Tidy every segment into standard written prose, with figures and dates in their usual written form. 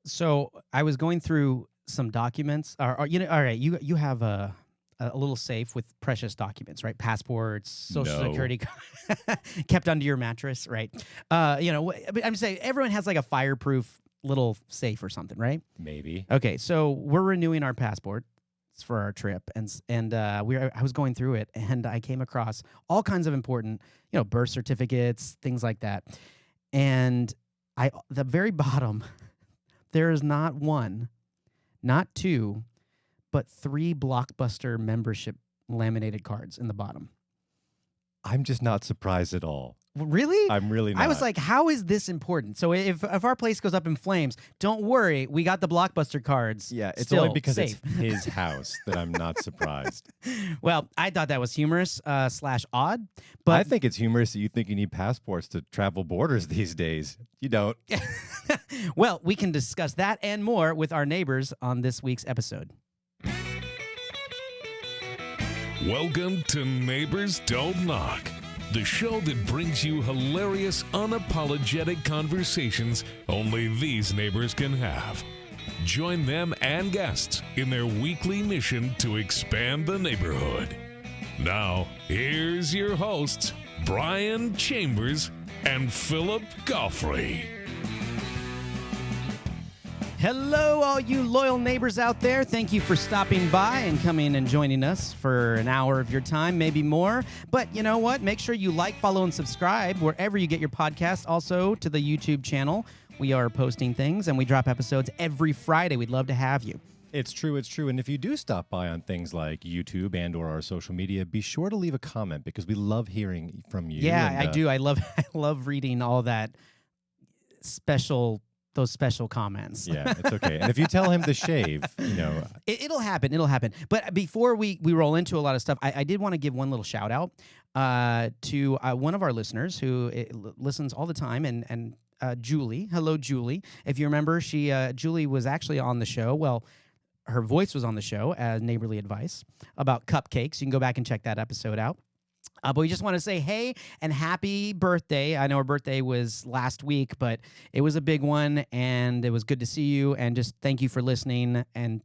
So I was going through some documents. All right, you have a little safe with precious documents, right? Passports, social No. security, kept under your mattress, right? But I'm just saying everyone has like a fireproof little safe or something, right? Maybe. Okay, so we're renewing our passport for our trip, and I was going through it, and I came across all kinds of important, birth certificates, things like that, and the very bottom, there is not one, not two, but 3 Blockbuster membership laminated cards in the bottom. I'm just not surprised at all. Really? I'm really not. I was like, how is this important? So if our place goes up in flames, don't worry. We got the Blockbuster cards. Yeah, it's still only because safe. it's his house that I'm not surprised. Well, I thought that was humorous / odd. But I think it's humorous that you think you need passports to travel borders these days. You don't. Well, we can discuss that and more with our neighbors on this week's episode. Welcome to Neighbors Don't Knock, the show that brings you hilarious, unapologetic conversations only these neighbors can have. Join them and guests in their weekly mission to expand the neighborhood. Now, here's your hosts, Brian Chambers and Philip Goffrey. Hello, all you loyal neighbors out there. Thank you for stopping by and coming and joining us for an hour of your time, maybe more. But you know what? Make sure you like, follow, and subscribe wherever you get your podcast. Also to the YouTube channel. We are posting things, and we drop episodes every Friday. We'd love to have you. It's true. And if you do stop by on things like YouTube and or our social media, be sure to leave a comment because we love hearing from you. Yeah, and, I do. I love reading all that those special comments. Yeah, it's okay. And if you tell him to shave, It'll happen. It'll happen. But before we roll into a lot of stuff, I did want to give one little shout out to one of our listeners who listens all the time, and Julie. Hello, Julie. If you remember, Julie was actually on the show. Well, her voice was on the show as Neighborly Advice about cupcakes. You can go back and check that episode out. But we just want to say hey and happy birthday. I know her birthday was last week, but it was a big one, and it was good to see you, and just thank you for listening, and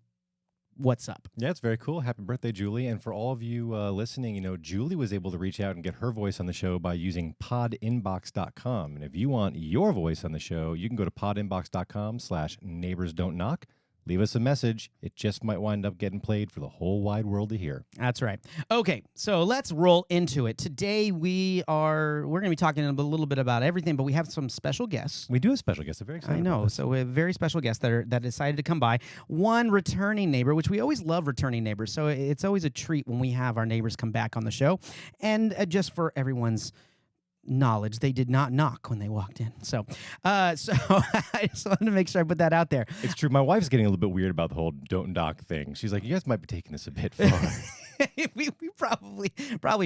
what's up? Yeah, it's very cool. Happy birthday, Julie. And for all of you listening, Julie was able to reach out and get her voice on the show by using podinbox.com. And if you want your voice on the show, you can go to podinbox.com/neighborsdon'tknock. Leave us a message. It just might wind up getting played for the whole wide world to hear. That's right. Okay, so let's roll into it. Today we're going to be talking a little bit about everything, but we have some special guests. We do have special guests. I'm very excited. I know. about this. So we have very special guests that decided to come by. One returning neighbor, which we always love returning neighbors. So it's always a treat when we have our neighbors come back on the show. And just for everyone's knowledge, they did not knock when they walked in. So I just wanted to make sure I put that out there. It's true. My wife's getting a little bit weird about the whole don't knock thing. She's like, you guys might be taking this a bit far. we probably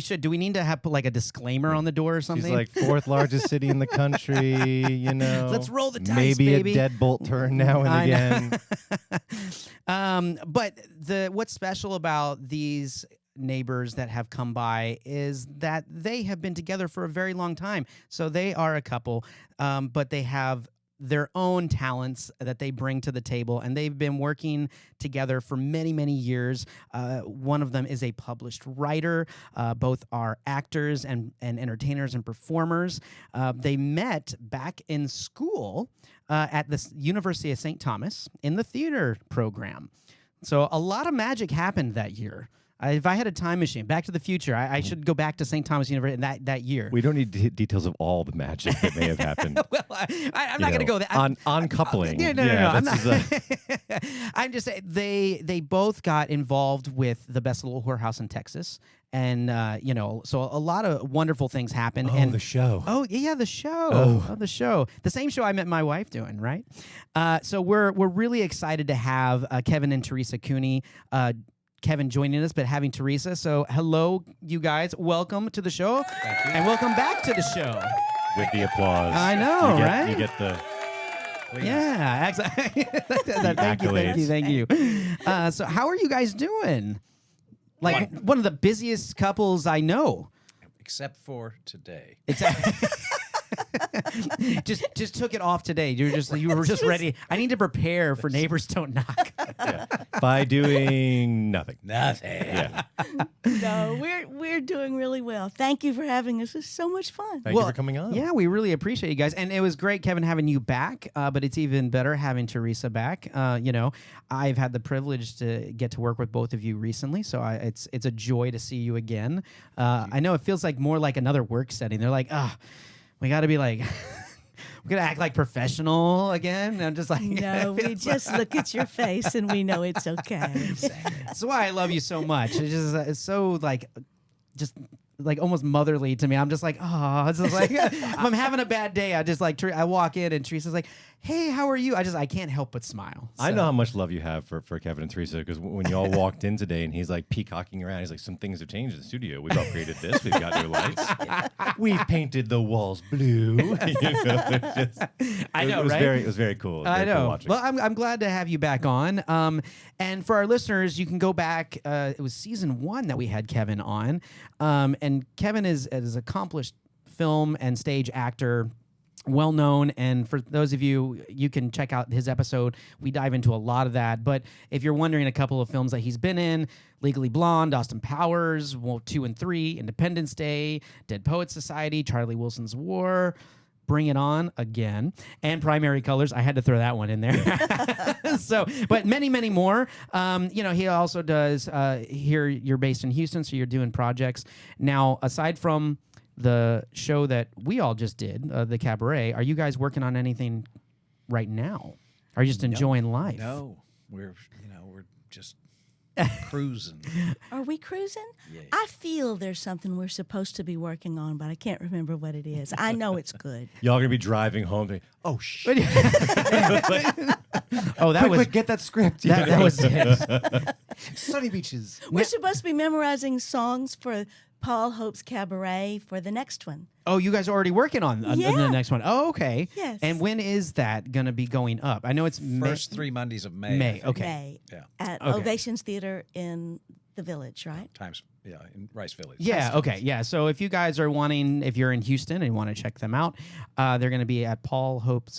should. Do we need to have put like a disclaimer on the door or something? She's like, 4th largest city in the country, Let's roll the dice, maybe baby. a deadbolt turn now and again. But what's special about these neighbors that have come by is that they have been together for a very long time. So they are a couple, but they have their own talents that they bring to the table, and they've been working together for many, many years. One of them is a published writer. Both are actors and entertainers and performers. They met back in school at the University of St. Thomas in the theater program. So a lot of magic happened that year. If I had a time machine, Back to the Future, I should go back to St. Thomas University that year. We don't need details of all the magic that may have happened. Well, I'm not going to go there. On coupling. No. I'm not. I'm just saying they both got involved with the Best Little Whorehouse in Texas. And, so a lot of wonderful things happened. Oh, and the show. Oh, yeah, the show. Oh. The show. The same show I met my wife doing, right? So we're really excited to have Kevin and Theresa Cooney, Kevin joining us, but having Theresa. So hello, you guys. Welcome to the show. Thank you. And welcome back to the show. With the applause. I know, right? right? You get the... Yeah, exactly. accolades. Thank you. So how are you guys doing? Like one of the busiest couples I know. Except for today. just took it off today. You were just ready. I need to prepare for Neighbors Don't Knock. Yeah. By doing nothing. Nothing. Yeah. No, we're doing really well. Thank you for having us. It's so much fun. Thank you for coming on. Yeah, we really appreciate you guys, and it was great, Kevin, having you back. But it's even better having Theresa back. I've had the privilege to get to work with both of you recently, so it's a joy to see you again. I know it feels like more like another work setting. They're like, we got to be like. We're going to act like professional again. And I'm just like... No, we just look at your face and we know it's okay. That's why I love you so much. It's just it's so just almost motherly to me. I'm just like, oh, it's just like, if I'm having a bad day, I just like, I walk in and Teresa's like, hey, how are you? I can't help but smile. I know how much love you have for Kevin and Theresa, because when you all walked in today and he's like peacocking around, he's like, some things have changed in the studio. We've upgraded this. We've got new lights. We've painted the walls blue. I know, it was right? It was very cool. I know. Cool watching. Well, I'm glad to have you back on. And for our listeners, you can go back. It was season 1 that we had Kevin on. And Kevin is an accomplished film and stage actor, well known. And for those of you, you can check out his episode. We dive into a lot of that. But if you're wondering a couple of films that he's been in, Legally Blonde, Austin Powers, 2 and 3, Independence Day, Dead Poets Society, Charlie Wilson's War, Bring It On Again, and Primary Colors. I had to throw that one in there. But many, many more. He also does, here you're based in Houston, so you're doing projects. Now, aside from the show that we all just did, the Cabaret, are you guys working on anything right now? Are you just enjoying life? No, we're just cruising. Are we cruising? Yeah. I feel there's something we're supposed to be working on, but I can't remember what it is. I know it's good. Y'all gonna be driving home. Thinking, oh shit! Oh, that was quick, get that script. that was it. Sunny Beaches. We're supposed to be memorizing songs for Paul Hope's Cabaret for the next one. Oh, you guys are already working on the Yeah. next one. Oh, okay. Yes. And when is that going to be going up? I know it's First 3 Mondays of May. May, I think. okay. May Yeah. at Okay. Ovations Theater in the Village, right? In Rice Village. Yeah, okay. Yeah. So if you guys are wanting, if you're in Houston and want to check them out, they're going to be at Paul Hope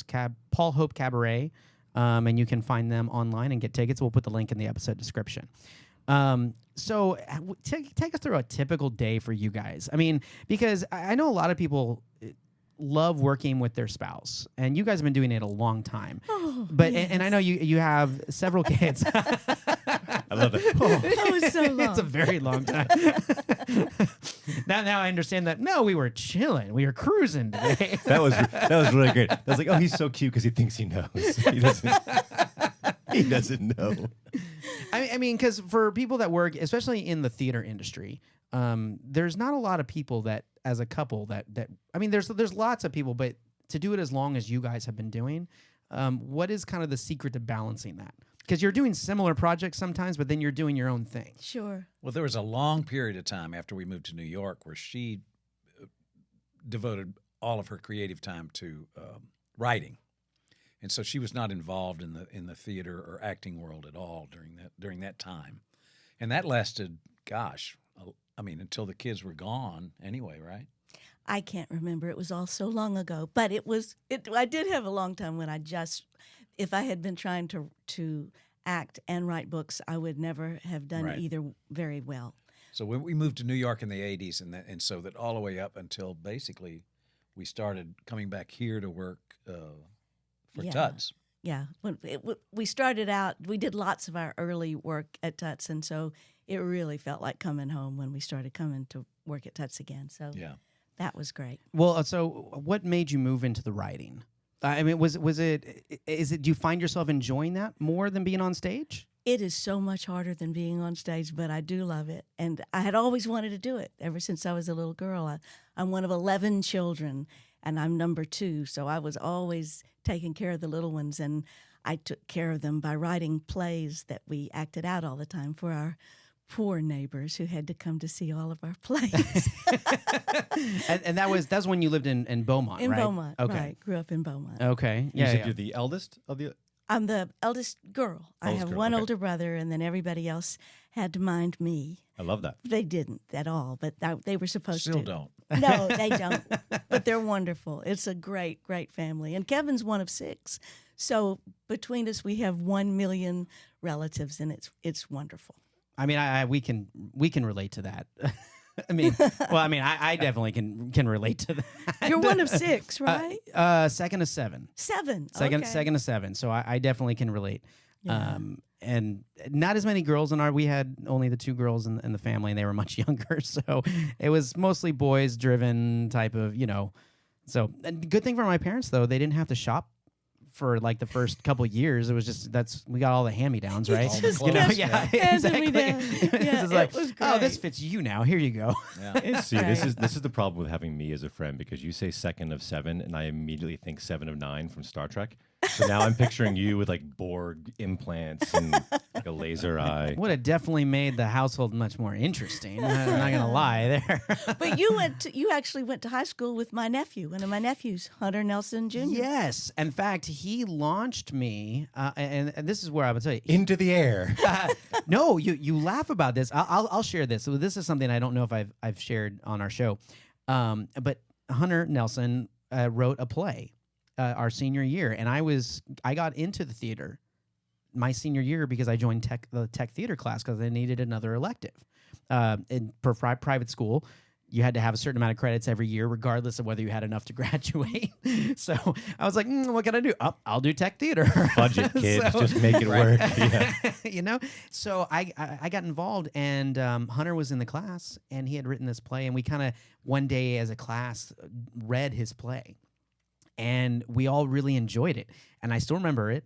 Cabaret, and you can find them online and get tickets. We'll put the link in the episode description. So take us through a typical day for you guys. I mean, because I know a lot of people love working with their spouse, and you guys have been doing it a long time. Oh, But yes. and I know you have several kids. I love it. That was so long. It's a very long time. now I understand that. No, we were chilling. We were cruising today. That was really great. I was like, oh, he's so cute because he thinks he knows. He doesn't know. I mean, because for people that work, especially in the theater industry, there's not a lot of people that, as a couple, that I mean, there's lots of people, but to do it as long as you guys have been doing, what is kind of the secret to balancing that? Because you're doing similar projects sometimes, but then you're doing your own thing. Sure. Well, there was a long period of time after we moved to New York where she devoted all of her creative time to writing, and so she was not involved in the theater or acting world at all during that time, and that lasted, until the kids were gone anyway, right? I can't remember. It was all so long ago. But I did have a long time when if I had been trying to act and write books, I would never have done Right. either very well. So when we moved to New York in the 80s, and so that all the way up until basically we started coming back here to work for Yeah. Tuts. Yeah. We started out, we did lots of our early work at Tuts, and so it really felt like coming home when we started coming to work at Tuts again. So Yeah. that was great. Well, so what made you move into the writing? I mean, is it? Do you find yourself enjoying that more than being on stage? It is so much harder than being on stage, but I do love it. And I had always wanted to do it ever since I was a little girl. I'm one of 11 children, and I'm number 2, so I was always taking care of the little ones, and I took care of them by writing plays that we acted out all the time for our poor neighbors who had to come to see all of our plays. and that's when you lived in Beaumont, In right? Beaumont, Okay. right. Grew up in Beaumont. Okay. You Yeah. said yeah. you're the eldest of the I'm the eldest girl. I Oldest have girl, one okay. older brother, and then everybody else had to mind me. I love that. They didn't at all, but they were supposed Still to. don't. No, they don't. But they're wonderful. It's a great, great family. And Kevin's one of 6. So between us, we have 1 million relatives, and it's wonderful. I mean, we can relate to that. I definitely can relate to that. You're one of 6, right? Second of 7. 7. Second, Okay. second of 7. So I definitely can relate. Yeah. And not as many girls in we had only the 2 girls in the family, and they were much younger. So it was mostly boys driven type of, so and good thing for my parents though, they didn't have to shop for like the first couple years. It was just we got all the hand-me-downs, right? All the Just clothes, kept yeah, handing me exactly. down. It's Yeah, just like, it was oh, this great. fits you now. Here you go. Yeah. It's See, great. this is the problem with having me as a friend, because you say second of 7, and I immediately think 7 of 9 from Star Trek. So now I'm picturing you with like Borg implants and like a laser eye. Would have definitely made the household much more interesting. I'm not gonna lie there. But you actually went to high school with my nephew, one of my nephews, Hunter Nelson Jr. Yes, in fact, he launched me, and this is where I would tell you. Into the air. No, you laugh about this. I'll share this. So this is something I don't know if I've shared on our show, but Hunter Nelson wrote a play our senior year, and I got into the theater my senior year because I joined the tech theater class because I needed another elective. For private school, you had to have a certain amount of credits every year, regardless of whether you had enough to graduate. So I was like, what can I do? I'll do tech theater. Budget, kids. So- Just make it work. Yeah. So I got involved, and Hunter was in the class, and he had written this play, and we kind of one day as a class read his play, and we all really enjoyed it. And I still remember it.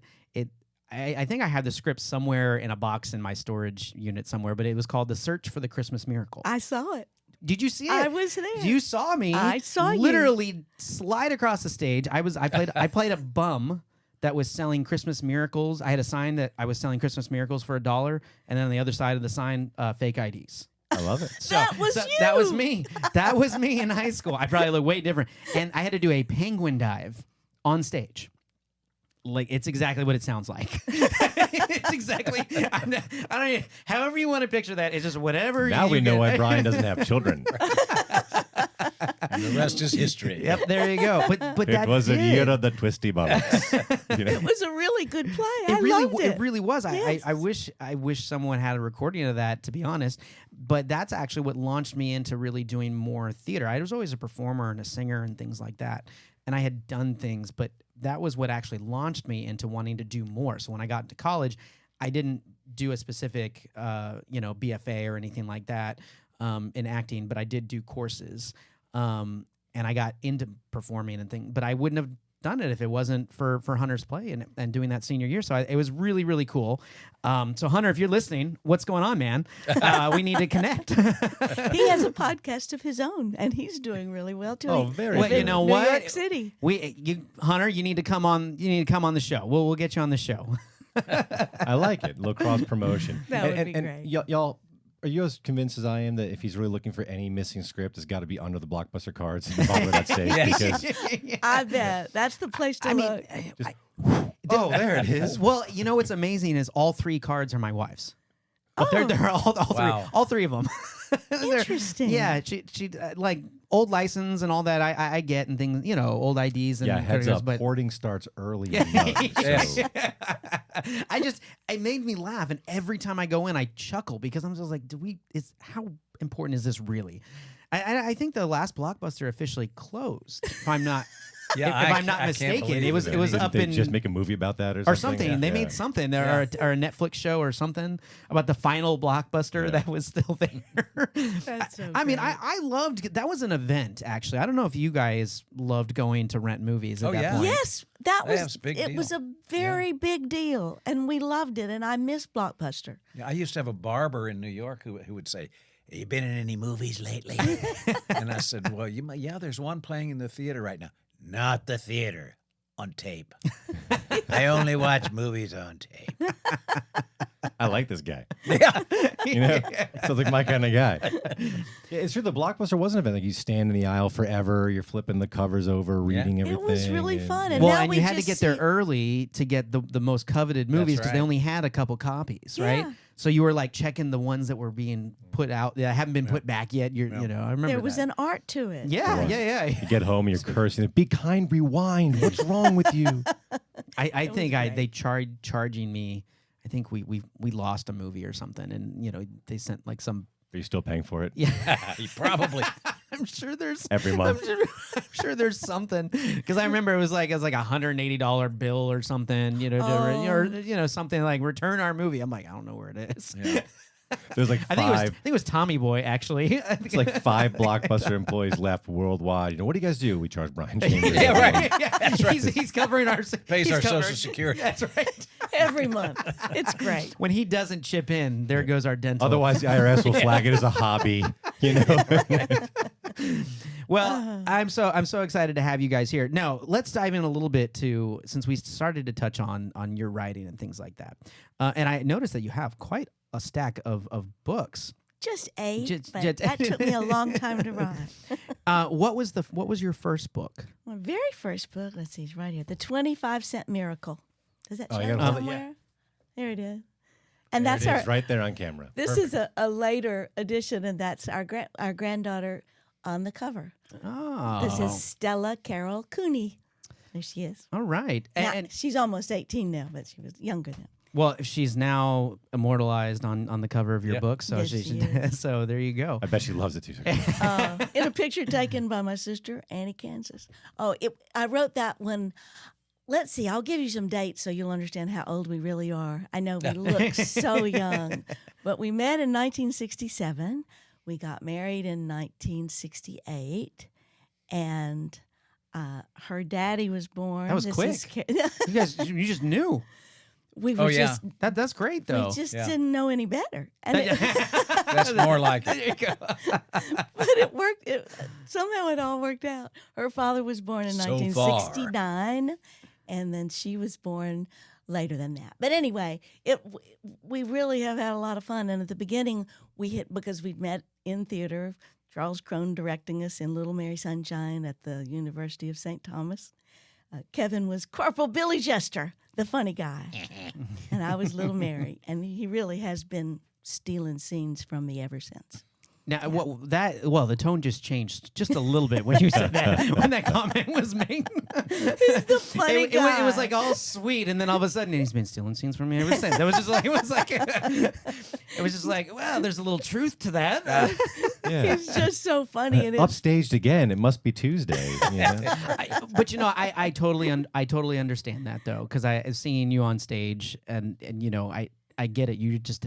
I think I have the script somewhere in a box in my storage unit somewhere, but it was called The Search for the Christmas Miracle. I saw it. Did you see it? I was there. You saw me. I saw you. literally slide across the stage. I played a bum that was selling Christmas miracles. I had a sign that I was selling Christmas miracles for $1, and then on the other side of the sign, fake IDs. I love it. So, That was That was you. me. That was me in high school. I probably look way different, and I had to do a penguin dive on stage. Like, it's exactly what it sounds like. It's exactly. I don't even, however you want to picture that. It's just whatever. Now you we know get. why Brian doesn't have children. And the rest is history. Yep, there you go. But It that was a did. year of the twisty bumps. It was a really good play. I really, loved it. it really was. Yes. I wish someone had a recording of that, to be honest. But that's actually what launched me into really doing more theater. I was always a performer and a singer and things like that, and I had done things, but that was what actually launched me into wanting to do more. So when I got into college, I didn't do a specific, BFA or anything like that in acting, but I did do courses, and I got into performing and things. But I wouldn't have done it if it wasn't for Hunter's play and doing that senior year. So it was really, really cool. So Hunter, if you're listening, what's going on, man? We need to connect. He has a podcast of his own, and he's doing really well too. Oh, He- very Well, good. you know New what? York City. Hunter, you need to come on. You need to come on the show. We'll get you on the show. I like it. Little cross promotion. That would be and great. Y'all, are you as convinced as I am that if he's really looking for any missing script, it's got to be under the Blockbuster cards at the bottom of that stage? Yes. Because I bet that's the place to I mean, look. oh, there it is. well, you know what's amazing is all 3 cards are my wife's. Oh. They're all Wow. all three of them. Interesting. Yeah, she like old license and all that. I get and things, old IDs and Yeah, heads creditors, up. but Hoarding starts early enough. Yes. So it made me laugh, and every time I go in, I chuckle because I'm just like, how important is this really? I think the last Blockbuster officially closed. If I'm not, Yeah, if I'm not I can't mistaken, believe it was Didn't up they in just make a movie about that or or something. something. They Yeah. made something there, Yeah. or a Netflix show or something about the final Blockbuster Yeah. that was still there. That's so I mean, great. I loved that was an event actually. I don't know if you guys loved going to rent movies at Oh, that yeah. point. Yes, that Yeah, was it was a big it deal. was a very big deal, and we loved it. And I miss Blockbuster. Yeah, I used to have a barber in New York who would say, "Have you been in any movies lately?" And I said, "Well, there's one playing in the theater right now." Not the theater, on tape. I only watch movies on tape. I like this guy. Yeah. You know, sounds like my kind of guy. Yeah, it's true. The Blockbuster was an event. Like you stand in the aisle forever. You're flipping the covers over, reading everything. It was really and- fun. And Well, now and we you had to just get there see- early to get the most coveted movies because they right. only had a couple copies, right? Yeah. So you were like checking the ones that were being put out that haven't been put back yet. You know, I remember There was that. an art to it. Yeah. You get home and you're cursing. Be kind, rewind. What's wrong with you? I think great. they charging me. I think we lost a movie or something, and you know they sent like some. Are you still paying for it? Yeah, You probably. I'm sure there's Every month. I'm sure there's something because I remember it was like $180 bill or something, you know, or you know something like return our movie. I'm like I don't know where it is. Yeah. There's like I think five. it was Tommy Boy actually. I think It's like 5 Blockbuster employees left worldwide. You know, what do you guys do? We charge Brian Chambers. Yeah, right. Yeah, that's right. He's covering our Pays he's our covering- Social Security. That's right. Every month. It's great. When he doesn't chip in, there goes our dental. Otherwise, the IRS will flag it as a hobby. You know. Well, I'm so excited to have you guys here. Now, let's dive in a little bit to since we started to touch on your writing and things like that. And I noticed that you have quite a stack of books. Just 8, Just- but just- that took me a long time to write. What was your first book? My very first book, let's see, it's right here. The 25-Cent Miracle. Does that Oh, show you up gotta hold it, somewhere? There it is. And There that's it our is, right there on camera. This is a later edition, and that's our granddaughter on the cover. Oh, This is Stella Carol Cooney. There she is. all right. Now, And she's almost 18 now, but she was younger then. well, she's now immortalized on the cover of your Yeah. book, so Yes, she she is. so there you go. I bet she loves it too. In a picture taken by my sister, Annie Kansas. I wrote that one. Let's see, I'll give you some dates so you'll understand how old we really are. I know we look so young, but we met in 1967. We got married in 1968, and her daddy was born. That was quick. You just knew. We were Oh, yeah. just That's great though. we just Yeah. didn't know any better, and That's more like it. There you go. but it worked. Somehow it all worked out. Her father was born in So 1969, and then she was born later than that. But anyway, we really have had a lot of fun. And at the beginning, because we'd met in theater. Charles Crone directing us in Little Mary Sunshine at the University of St. Thomas. Kevin was Corporal Billy Jester, the funny guy, and I was Little Mary. And he really has been stealing scenes from me ever since. Now, the tone just changed just a little bit when you said that, when that comment was made. He's the funny guy. It was like all sweet, and then all of a sudden he's been stealing scenes from me ever since. It was just like, well, there's a little truth to that. Yeah. He's just so funny. And Upstaged again. It must be Tuesday. You know? But you know, I totally understand that though, because I've seen you on stage, and you know, I get it. You just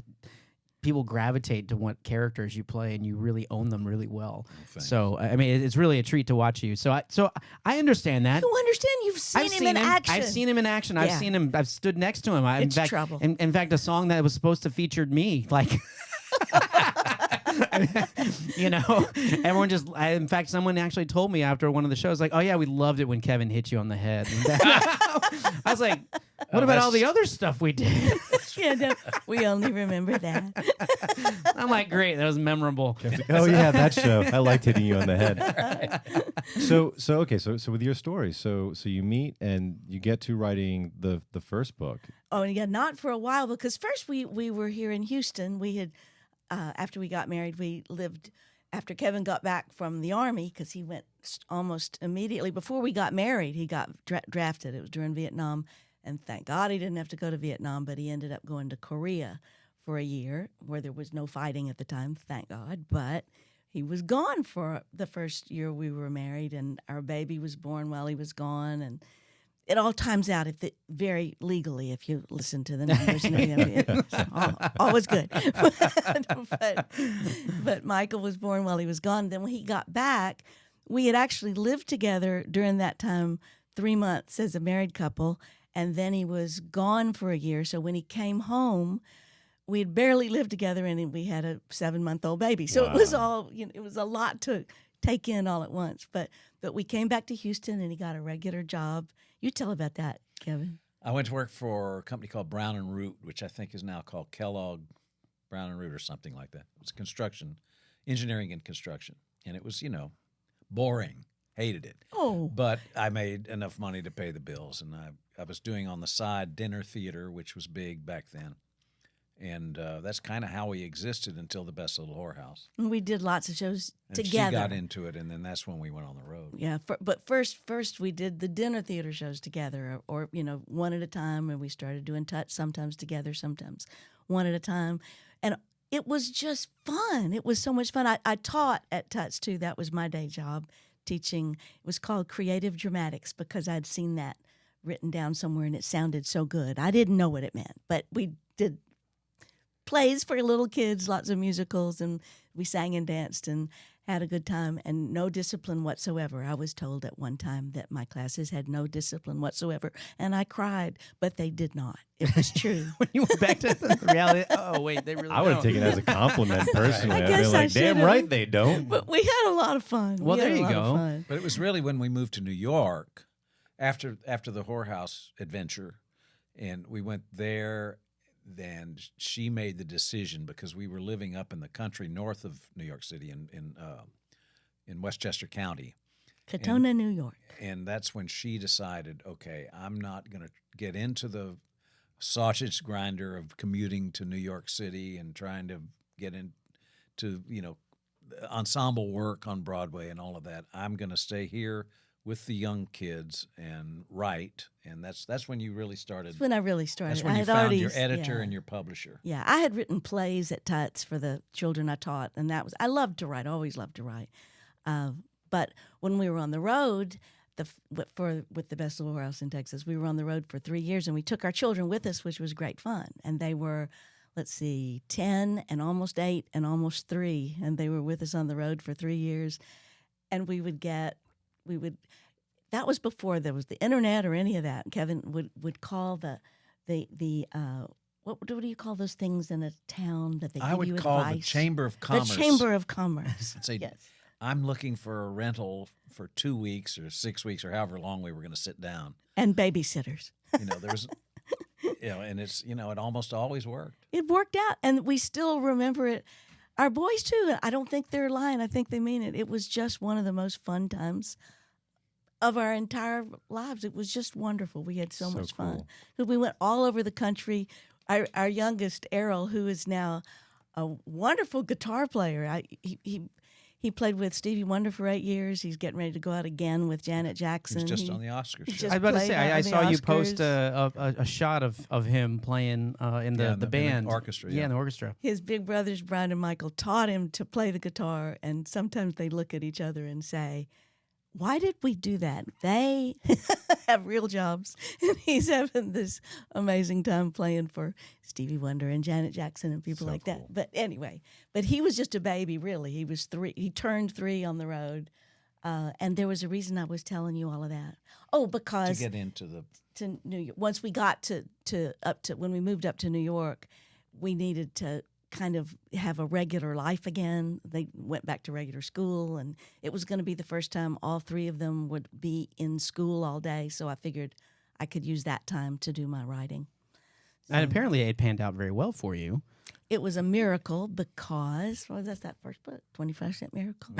people gravitate to what characters you play, and you really own them really well. So I mean, it's really a treat to watch you. So I understand that. you understand? You've seen him in action. I've seen him in action. I've Yeah. seen him. I've stood next to him. It's trouble. In fact, a song that was supposed to feature me, like. You know, everyone in fact, someone actually told me after one of the shows, like, oh yeah, we loved it when Kevin hit you on the head. I was like, what about all the other stuff we did? Yeah, no, we only remember that. I'm like, great, that was memorable. Oh yeah, that show. I liked hitting you on the head. So with your story, so you meet and you get to writing the first book. Oh, yeah, not for a while, because first we were here in Houston. We had, after we got married, we lived, after Kevin got back from the Army, because he went almost immediately, before we got married, he got drafted. It was during Vietnam, and thank God he didn't have to go to Vietnam, but he ended up going to Korea for a year, where there was no fighting at the time, thank God, but he was gone for the first year we were married, and our baby was born while he was gone, and it all times out very legally if you listen to the numbers. It's all was good. but Michael was born while he was gone. Then when he got back, we had actually lived together during that time 3 months as a married couple, and then he was gone for a year. So when he came home, we had barely lived together, and we had a 7-month-old baby. So it was all, it was a lot to take in all at once. But we came back to Houston, and he got a regular job. You tell about that, Kevin. I went to work for a company called Brown and Root, which I think is now called Kellogg Brown and Root or something like that. It's construction, engineering and construction. And it was, boring. Hated it. Oh. But I made enough money to pay the bills. And I was doing on the side dinner theater, which was big back then. And that's kind of how we existed until The Best Little Whorehouse. And we did lots of shows And together. she got into it, and then that's when we went on the road. Yeah, but first we did the dinner theater shows together, or one at a time, and we started doing Touch sometimes together, sometimes one at a time, and it was just fun. It was so much fun. I taught at Touch too. That was my day job, teaching. It was called Creative Dramatics because I'd seen that written down somewhere, and it sounded so good. I didn't know what it meant, but we did plays for little kids, lots of musicals, and we sang and danced and had a good time, and no discipline whatsoever. I was told at one time that my classes had no discipline whatsoever, and I cried, but they did not. It was true. When you went back to the reality, oh wait, they really I would have don't. taken it as a compliment personally. I I'd guess be I like, damn should've. right they don't. But we had a lot of fun. Well, We had there a you lot of go. fun. But it was really when we moved to New York after the whorehouse adventure, and we went there. Then she made the decision because we were living up in the country north of New York City in Westchester County, Katona, New York. and that's when she decided, okay, I'm not going to get into the sausage grinder of commuting to New York City and trying to get into ensemble work on Broadway and all of that. I'm going to stay here with the young kids and write, and that's when you really started. That's when I really started. That's when I you had found already, your editor yeah. and your publisher. Yeah, I had written plays at Tuts for the children I taught, and I loved to write. Always loved to write. But when we were on the road, with the Best Little Whorehouse in Texas, we were on the road for 3 years, and we took our children with us, which was great fun. And they were, 10 and almost 8 and almost 3, and they were with us on the road for 3 years. And that was before there was the internet or any of that. Kevin would call the what do you call those things in a town that they give I would you call advice? the Chamber of Commerce. The Chamber of Commerce. Say, Yes. I'm looking for a rental for 2 weeks or 6 weeks or however long we were going to sit down. And babysitters. There was, and it's, it almost always worked. It worked out, and we still remember it. Our boys too. I don't think they're lying. I think they mean it. It was just one of the most fun times of our entire lives. It was just wonderful. We had so much fun. cool. We went all over the country. Our youngest, Errol, who is now a wonderful guitar player. He played with Stevie Wonder for 8 years. He's getting ready to go out again with Janet He Jackson. was just on the Oscars show. just I was about to played say, out I in the saw you post Oscars. a shot of him playing in the in the band orchestra, Yeah, yeah. in the orchestra. His big brothers, Brian and Michael, taught him to play the guitar, and sometimes they look at each other and say, why did we do that? They have real jobs, and he's having this amazing time playing for Stevie Wonder and Janet Jackson and people like that. But anyway, he was just a baby, really. He was 3. He turned 3 on the road, and there was a reason I was telling you all of that. Oh, because to get into the to New York. Once we got when we moved up to New York, we needed to kind of have a regular life again. They went back to regular school, and it was going to be the first time all 3 of them would be in school all day. So I figured I could use that time to do my writing. And apparently it panned out very well for you. It was a miracle because that's that first book, 25-Cent Miracle.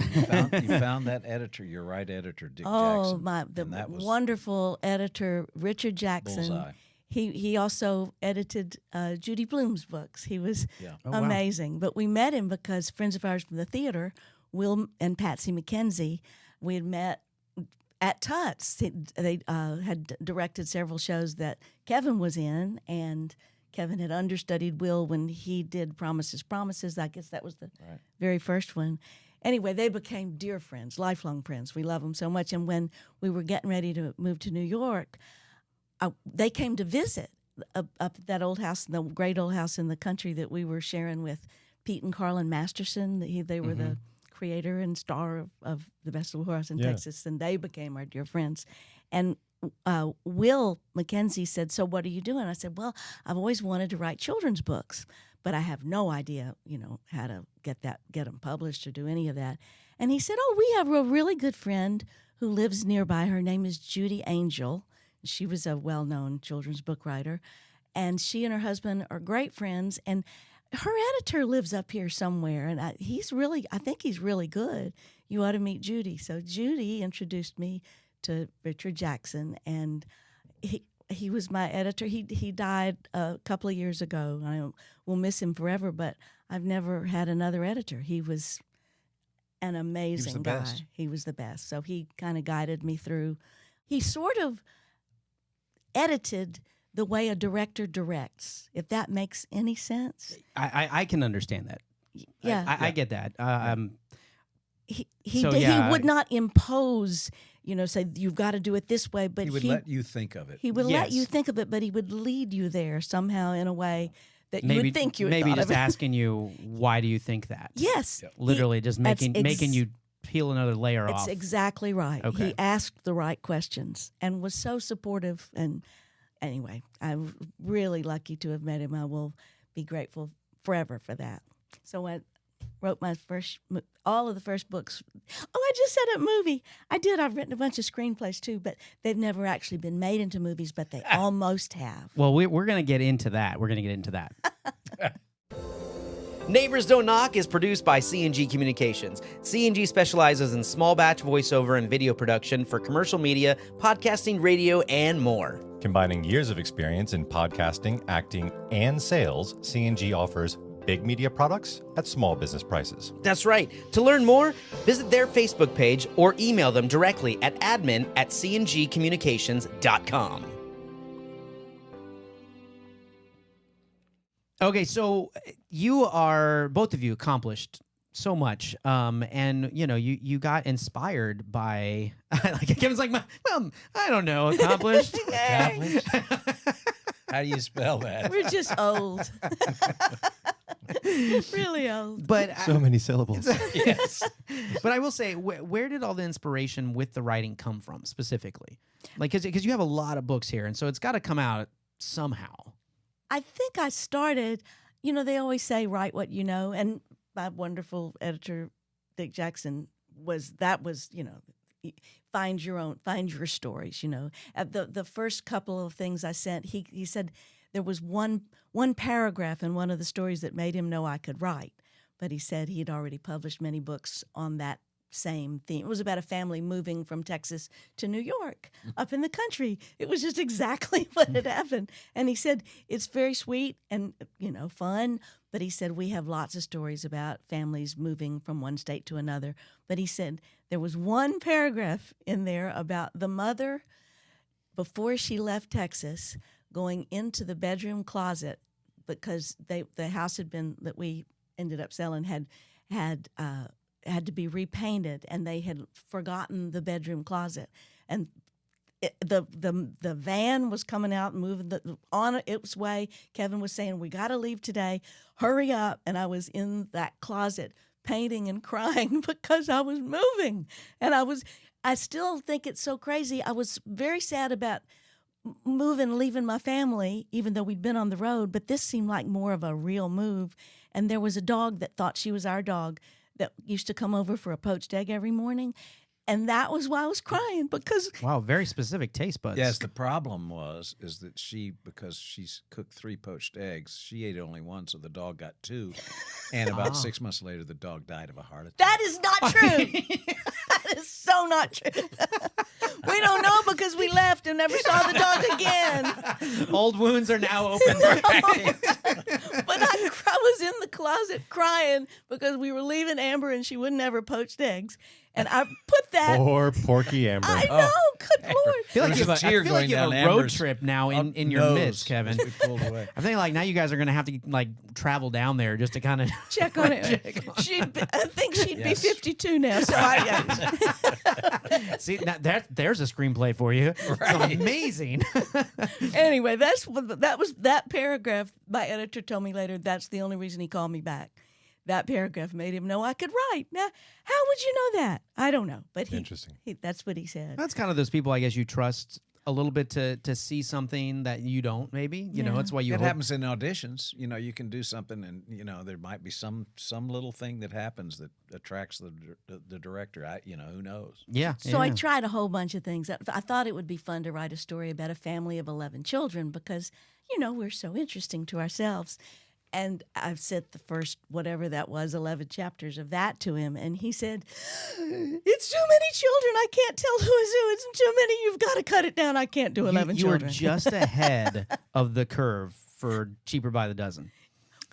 you found that editor, your right editor, Dick Oh, Jackson. the and that was wonderful editor, Richard Jackson. bullseye. He also edited Judy Blume's books. He was Yeah. Oh, wow. amazing. But we met him because friends of ours from the theater, Will and Patsy McKenzie, we had met at Tuts. They had directed several shows that Kevin was in, and Kevin had understudied Will when he did Promises. I guess that was the very first one. Anyway, they became dear friends, lifelong friends. We love them so much. And when we were getting ready to move to New York, they came to visit up at that old house, the great old house in the country that we were sharing with Pete and Carlin Masterson. They were the creator and star of The Best Little Whorehouse in Texas, and they became our dear friends. And Will McKenzie said, "So what are you doing?" I said, "Well, I've always wanted to write children's books, but I have no idea, how to get them published or do any of that." And he said, "Oh, we have a really good friend who lives nearby. Her name is Judy Angel. She was a well-known children's book writer, and she and her husband are great friends. And her editor lives up here somewhere, and I think he's really good. You ought to meet Judy. So Judy introduced me to Richard Jackson, and he was my editor. He died a couple of years ago. I will miss him forever, but I've never had another editor. He was an amazing guy. Best. He was the best. So he kind of guided me through. He sort of edited the way a director directs, if that makes any sense. I can understand that. Yeah. I get that. He would not impose, say you've got to do it this way, but he would let you think of it. He would let Yes. you think of it, but he would lead you there somehow in a way that maybe you would think you would maybe thought just of it. asking you, why do you think that? Yes. Yep. Literally just making you peel another layer It's off. exactly right. Okay. He asked the right questions and was so supportive. And anyway, I'm really lucky to have met him. I will be grateful forever for that. So I wrote all of the first books. Oh, I just said a movie. I did. I've written a bunch of screenplays too, but they've never actually been made into movies, but they almost have. Well, we're going to get into that. We're going to get into that. Neighbors Don't Knock is produced by C&G Communications. C&G specializes in small batch voiceover and video production for commercial media, podcasting, radio, and more. Combining years of experience in podcasting, acting, and sales, C&G offers big media products at small business prices. That's right. To learn more, visit their Facebook page or email them directly at admin@cngcommunications.com. Okay, so you are, both of you, accomplished so much, and you got inspired by like Kevin's like, well, I don't know, accomplished. Accomplished? How do you spell that? We're just old. Really old. But So many syllables. Yes. but I will say, where did all the inspiration with the writing come from specifically? Like, because you have a lot of books here, and so it's got to come out somehow. I think I started, they always say, write what you know. And my wonderful editor, Dick Jackson, find your stories, The first couple of things I sent, he said there was one paragraph in one of the stories that made him know I could write. But he said he had already published many books on that same theme. It was about a family moving from Texas to New York, up in the country. It was just exactly what had happened. And he said, it's very sweet and, fun. But he said, we have lots of stories about families moving from one state to another. But he said, there was one paragraph in there about the mother, before she left Texas, going into the bedroom closet because the house that we ended up selling had to be repainted, and they had forgotten the bedroom closet, and the van was coming out and moving on its way. Kevin was saying, we got to leave today, hurry up. And I was in that closet painting and crying because I was moving. And I still think it's so crazy. I was very sad about moving, leaving my family, even though we'd been on the road, but this seemed like more of a real move. And there was a dog that thought she was our dog that used to come over for a poached egg every morning. And that was why I was crying, because Wow, very specific taste buds. Yes, the problem is that because she's cooked 3 poached eggs, she ate only one, so the dog got 2. And about 6 months later, the dog died of a heart attack. that is not true. That is so not true. We don't know because we left and never saw the dog again. Old wounds are now open. But I was in the closet crying because we were leaving Amber and she wouldn't have her poached eggs. And I put that. Poor Porky Amber. I know, good Lord. I feel like There's you a tear have a going down road Amber's trip now in your nose midst, Kevin. as we pulled away. I think now you guys are going to have to travel down there just to kind of Check on it. I think she'd Yes. be 52 now. So see. Now there's a screenplay for you. It's amazing. anyway, that paragraph. My editor told me later that's the only reason he called me back. That paragraph made him know I could write. Now, how would you know that? I don't know, but Interesting. that's what he said. That's kind of those people I guess you trust a little bit to see something that you don't. Maybe it's why you It hope. happens in auditions. You can do something, and there might be some little thing that happens that attracts the director. Who knows? Yeah. So I yeah. tried a whole bunch of things. I thought it would be fun to write a story about a family of 11 children because, we're so interesting to ourselves. And I've said the first, whatever that was, 11 chapters of that to him. And he said, it's too many children. I can't tell who is who. It's too many. You've got to cut it down. I can't do 11 You were children. just ahead of the curve for Cheaper by the Dozen.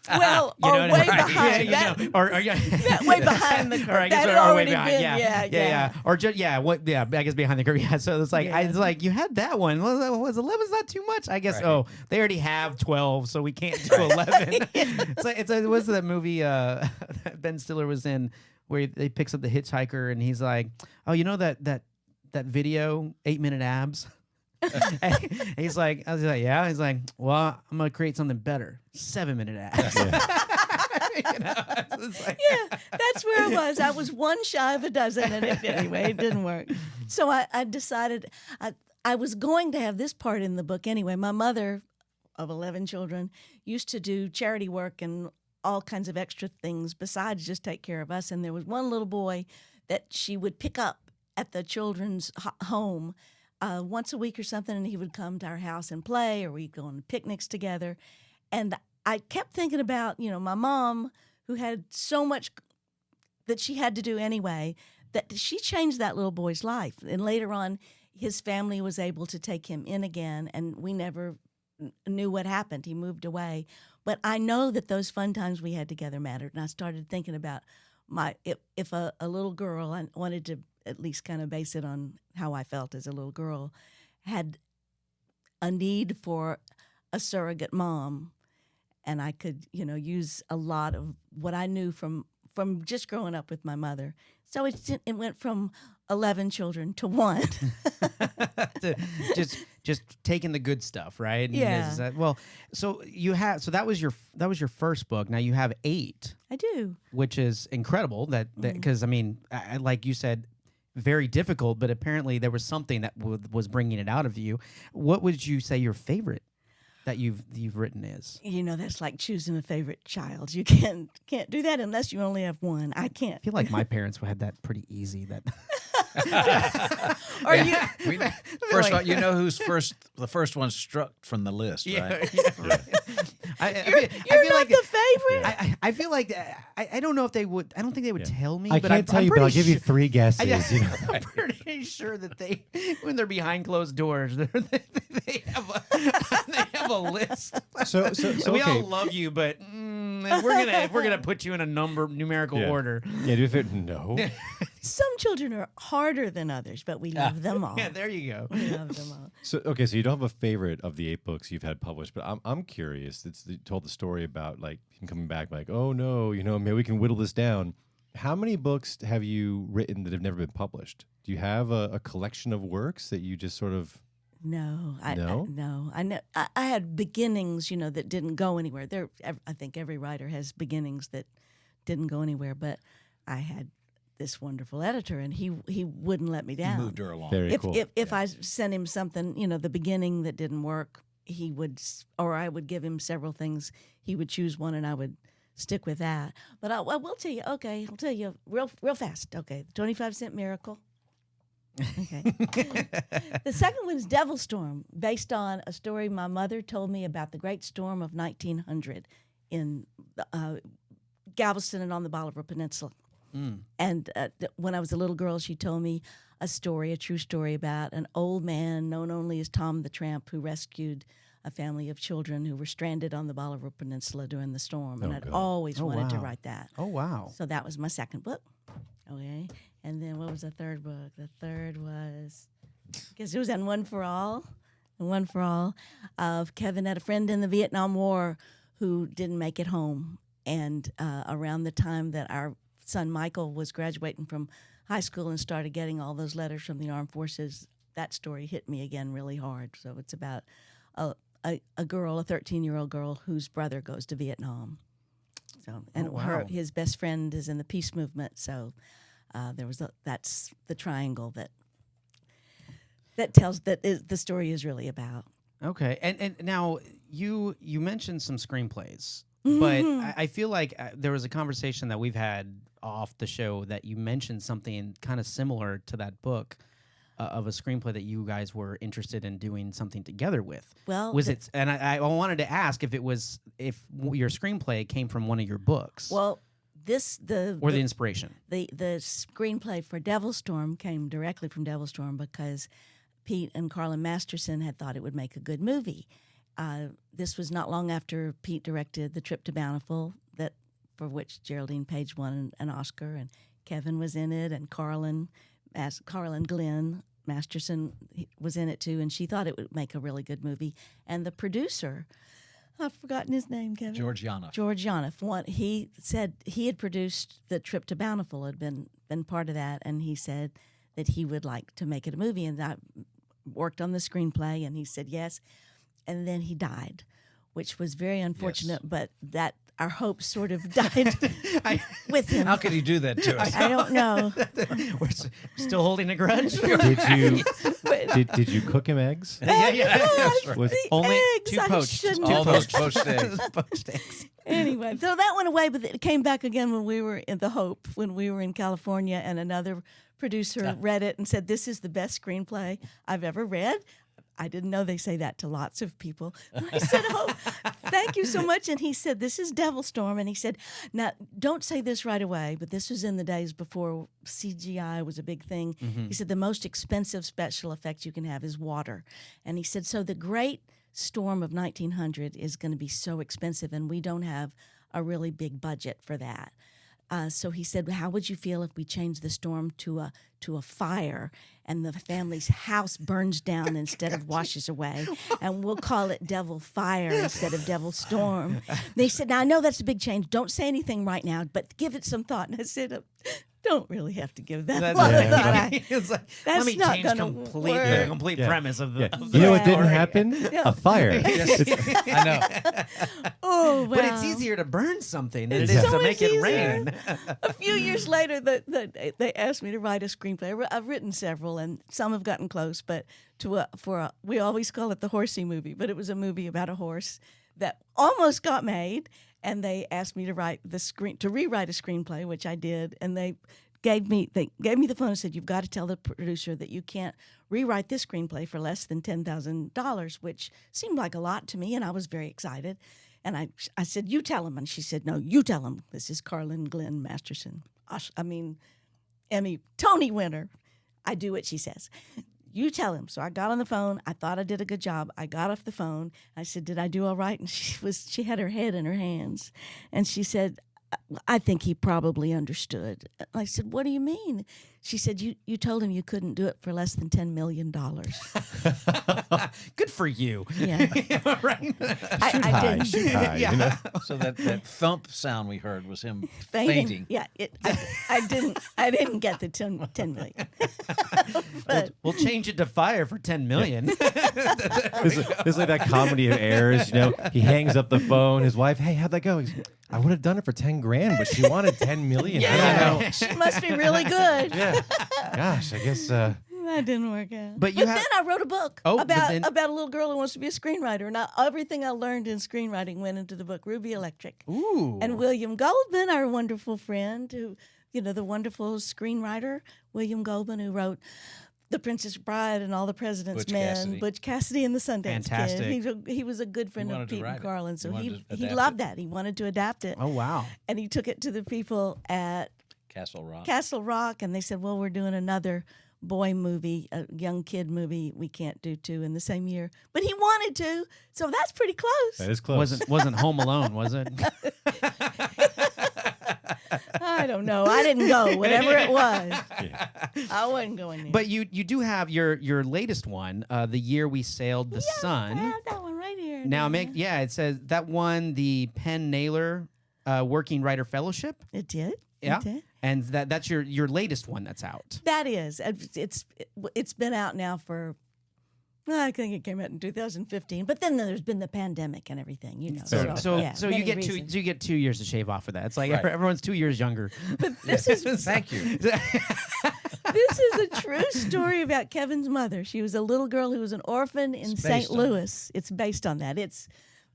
Well, You or know what way I mean? behind. Yeah, That, or that way behind the curve. Or I guess that or, had or way already behind. been, yeah. Or just I guess behind the curve. Yeah. So it's like Yeah. it's like you had that one. Well, was 11's not too much? I guess. Right. Oh, they already have 12, so we can't do 11. What's that movie that Ben Stiller was in where he picks up the hitchhiker and he's like, oh, that video 8-minute abs. And he's like, I was like, yeah. He's like, well, I'm gonna create something better. 7-minute abs. It's like, yeah, that's where I was. I was one shy of a dozen, and it didn't work. So I decided I was going to have this part in the book anyway. My mother, of 11 children, used to do charity work and all kinds of extra things besides just take care of us. And there was one little boy that she would pick up at the children's home once a week or something, and he would come to our house and play, or we'd go on picnics together. And I kept thinking about, my mom, who had so much that she had to do anyway, that she changed that little boy's life. And later on, his family was able to take him in again, and we never knew what happened. He moved away. But I know that those fun times we had together mattered, and I started thinking about if a little girl, I wanted to at least kind of base it on how I felt as a little girl, had a need for a surrogate mom, and I could, use a lot of what I knew from just growing up with my mother. So it went from 11 children to 1. just taking the good stuff, right? And Yeah. so that was your first book. Now you have 8, I do. which is incredible. That because like you said, very difficult, but apparently there was something that was bringing it out of you. What would you say your favorite that you've written is? That's like choosing a favorite child. You can't do that unless you only have one. I can't. I feel like my parents had that pretty easy. That Or you. First of all, who's the first one struck from the list, right? You're not the favorite. I feel like I don't know if they would. I don't think they would tell me. I but can't tell I'm you, but I'll pretty give you sure- 3 guesses. I'm pretty sure that when they're behind closed doors, they have a list. So We all okay. love you, but if we're gonna put you in a numerical Yeah. order. Yeah, do it. No. Some children are harder than others, but we love them all. Yeah, there you go. We love them all. So you don't have a favorite of the 8 books you've had published, but I'm curious. You told the story about like him coming back, like, oh no, maybe we can whittle this down. How many books have you written that have never been published? Do you have a collection of works that you just sort of? No, No? I had beginnings, that didn't go anywhere. I think every writer has beginnings that didn't go anywhere, but I had this wonderful editor, and he wouldn't let me down. You moved her along. Very cool. If I sent him something, the beginning that didn't work, he would, or I would give him several things. He would choose one, and I would stick with that. But I will tell you. Okay, I'll tell you real fast. Okay, the 25-cent Miracle. Okay. The second one is Devil Storm, based on a story my mother told me about the Great Storm of 1900 in Galveston and on the Bolivar Peninsula. And when I was a little girl, she told me a true story about an old man known only as Tom the Tramp who rescued a family of children who were stranded on the Bolivar Peninsula during the storm. And I'd always wanted to wow. write that. Oh wow. So that was my second book. Okay. And then what was the third book? The third was, I guess it was on One for All. And One for All. Kevin had a friend in the Vietnam War who didn't make it home. And around the time that our son Michael was graduating from high school and started getting all those letters from the armed forces, that story hit me again really hard. So it's about a girl, a 13-year-old girl whose brother goes to Vietnam. So and his best friend is in the peace movement. So that's the triangle that that tells that the story is really about. Okay, and now you mentioned some screenplays, but I feel like there was a conversation that we've had off the show that you mentioned something kind of similar to that book of a screenplay that you guys were interested in doing something together with. Well, was it? And I wanted to ask if your screenplay came from one of your books. Well, the inspiration. The screenplay for Devil Storm came directly from Devil Storm because Pete and Carlin Masterson had thought it would make a good movie. This was not long after Pete directed The Trip to Bountiful, for which Geraldine Page won an Oscar, and Kevin was in it, and Carlin Glenn Masterson was in it too, and she thought it would make a really good movie. And the producer, I've forgotten his name, Kevin. George Yonoff. George Yonoff. He said he had produced The Trip to Bountiful, had been part of that, and he said that he would like to make it a movie. And I worked on the screenplay, and he said yes. And then he died, which was very unfortunate, but that our hopes sort of died with him. How could he do that to us? I don't know. We're still holding a grudge. Did you cook him eggs? That's right. Was the only eggs, two I poached. shouldn't All have those poached eggs. Poached eggs. Anyway, so that went away, but it came back again when we were in The Hope, when we were in California, and another producer read it and said, "This is the best screenplay I've ever read." I didn't know they say that to lots of people. And I said, "Oh, thank you so much." And he said, "This is Devil Storm." And he said, "Now, don't say this right away," but this was in the days before CGI was a big thing. He said, "The most expensive special effect you can have is water." And he said, "So the great storm of 1900 is going to be so expensive, and we don't have a really big budget for that." So he said, "How would you feel if we changed the storm to a fire, and the family's house burns down instead of washes away, and we'll call it Devil Fire instead of Devil Storm?" They said, "Now I know that's a big change. Don't say anything right now, but give it some thought." And I said, "Don't really have to give that a lot of thought. It's like, That's let me not change gonna completely work." the complete premise of the. Of the You know what didn't story. happen? A fire. I know. Oh, wow. But it's easier to burn something than It's it is so to make much it rain. A few years later, they asked me to write a screenplay. I've written several, and some have gotten close. But we always call it the horsey movie, but it was a movie about a horse that almost got made. And they asked me to rewrite a screenplay, which I did. And they gave me the phone and said, "You've got to tell the producer that you can't rewrite this screenplay for less than $10,000, which seemed like a lot to me, and I was very excited. And I said, "You tell him." And she said, "No, you tell him. This is Carlin Glenn Masterson. Emmy, Tony winner. I do what she says. You tell him." So I got on the phone. I thought I did a good job. I got off the phone. I said, "Did I do all right?" And she had her head in her hands, and she said, "I think he probably understood." I said, "What do you mean?" She said, you told him you couldn't do it for less than $10 million. Good for you. Yeah. Right? I didn't. Shoot high, you know? So that thump sound we heard was him Fainting. fainting. Yeah, I didn't get the 10 million. But We'll change it to fire for 10 million. It's like that comedy of errors, you know. He hangs up the phone. His wife, "Hey, how'd that go?" He's, "I would have done it for 10 grand, but she wanted 10 million. I don't know." she must be really good. Yeah. Gosh, I guess. That didn't work out. But you have- then I wrote a book Oh, but about then- a little girl who wants to be a screenwriter. And everything I learned in screenwriting went into the book, Ruby Electric. Ooh. And William Goldman, our wonderful friend, who, the wonderful screenwriter, William Goldman, who wrote The Princess Bride and All the President's Butch Men, Cassidy. Butch Cassidy and the Sundance Fantastic. Kid. He was a good friend He of wanted to Pete write and it. Carlin, so He he wanted to he adapt loved it. that. He wanted to adapt it. Oh, wow. And he took it to the people at Castle Rock. Castle Rock, and they said, "Well, we're doing another boy movie, a young kid movie. We can't do two in the same year." But he wanted to, so that's pretty close. That is close. Wasn't Home Alone, was it? I don't know. I didn't go. Whatever it was, I wasn't going there. But you do have your latest one, The Year We Sailed the I Sun. have that one right here. Now, don't I? it says that won the Penn Naylor Working Writer Fellowship. It did. Yeah. It did. And that's your latest one that's out. That is. It's been out now for. I think it came out in 2015, but then there's been the pandemic and everything, So yeah, you many get reasons. you get 2 years to shave off of that. It's like Right. everyone's 2 years younger. This is Thank you. This is a true story about Kevin's mother. She was a little girl who was an orphan in St. Louis. It's based on that.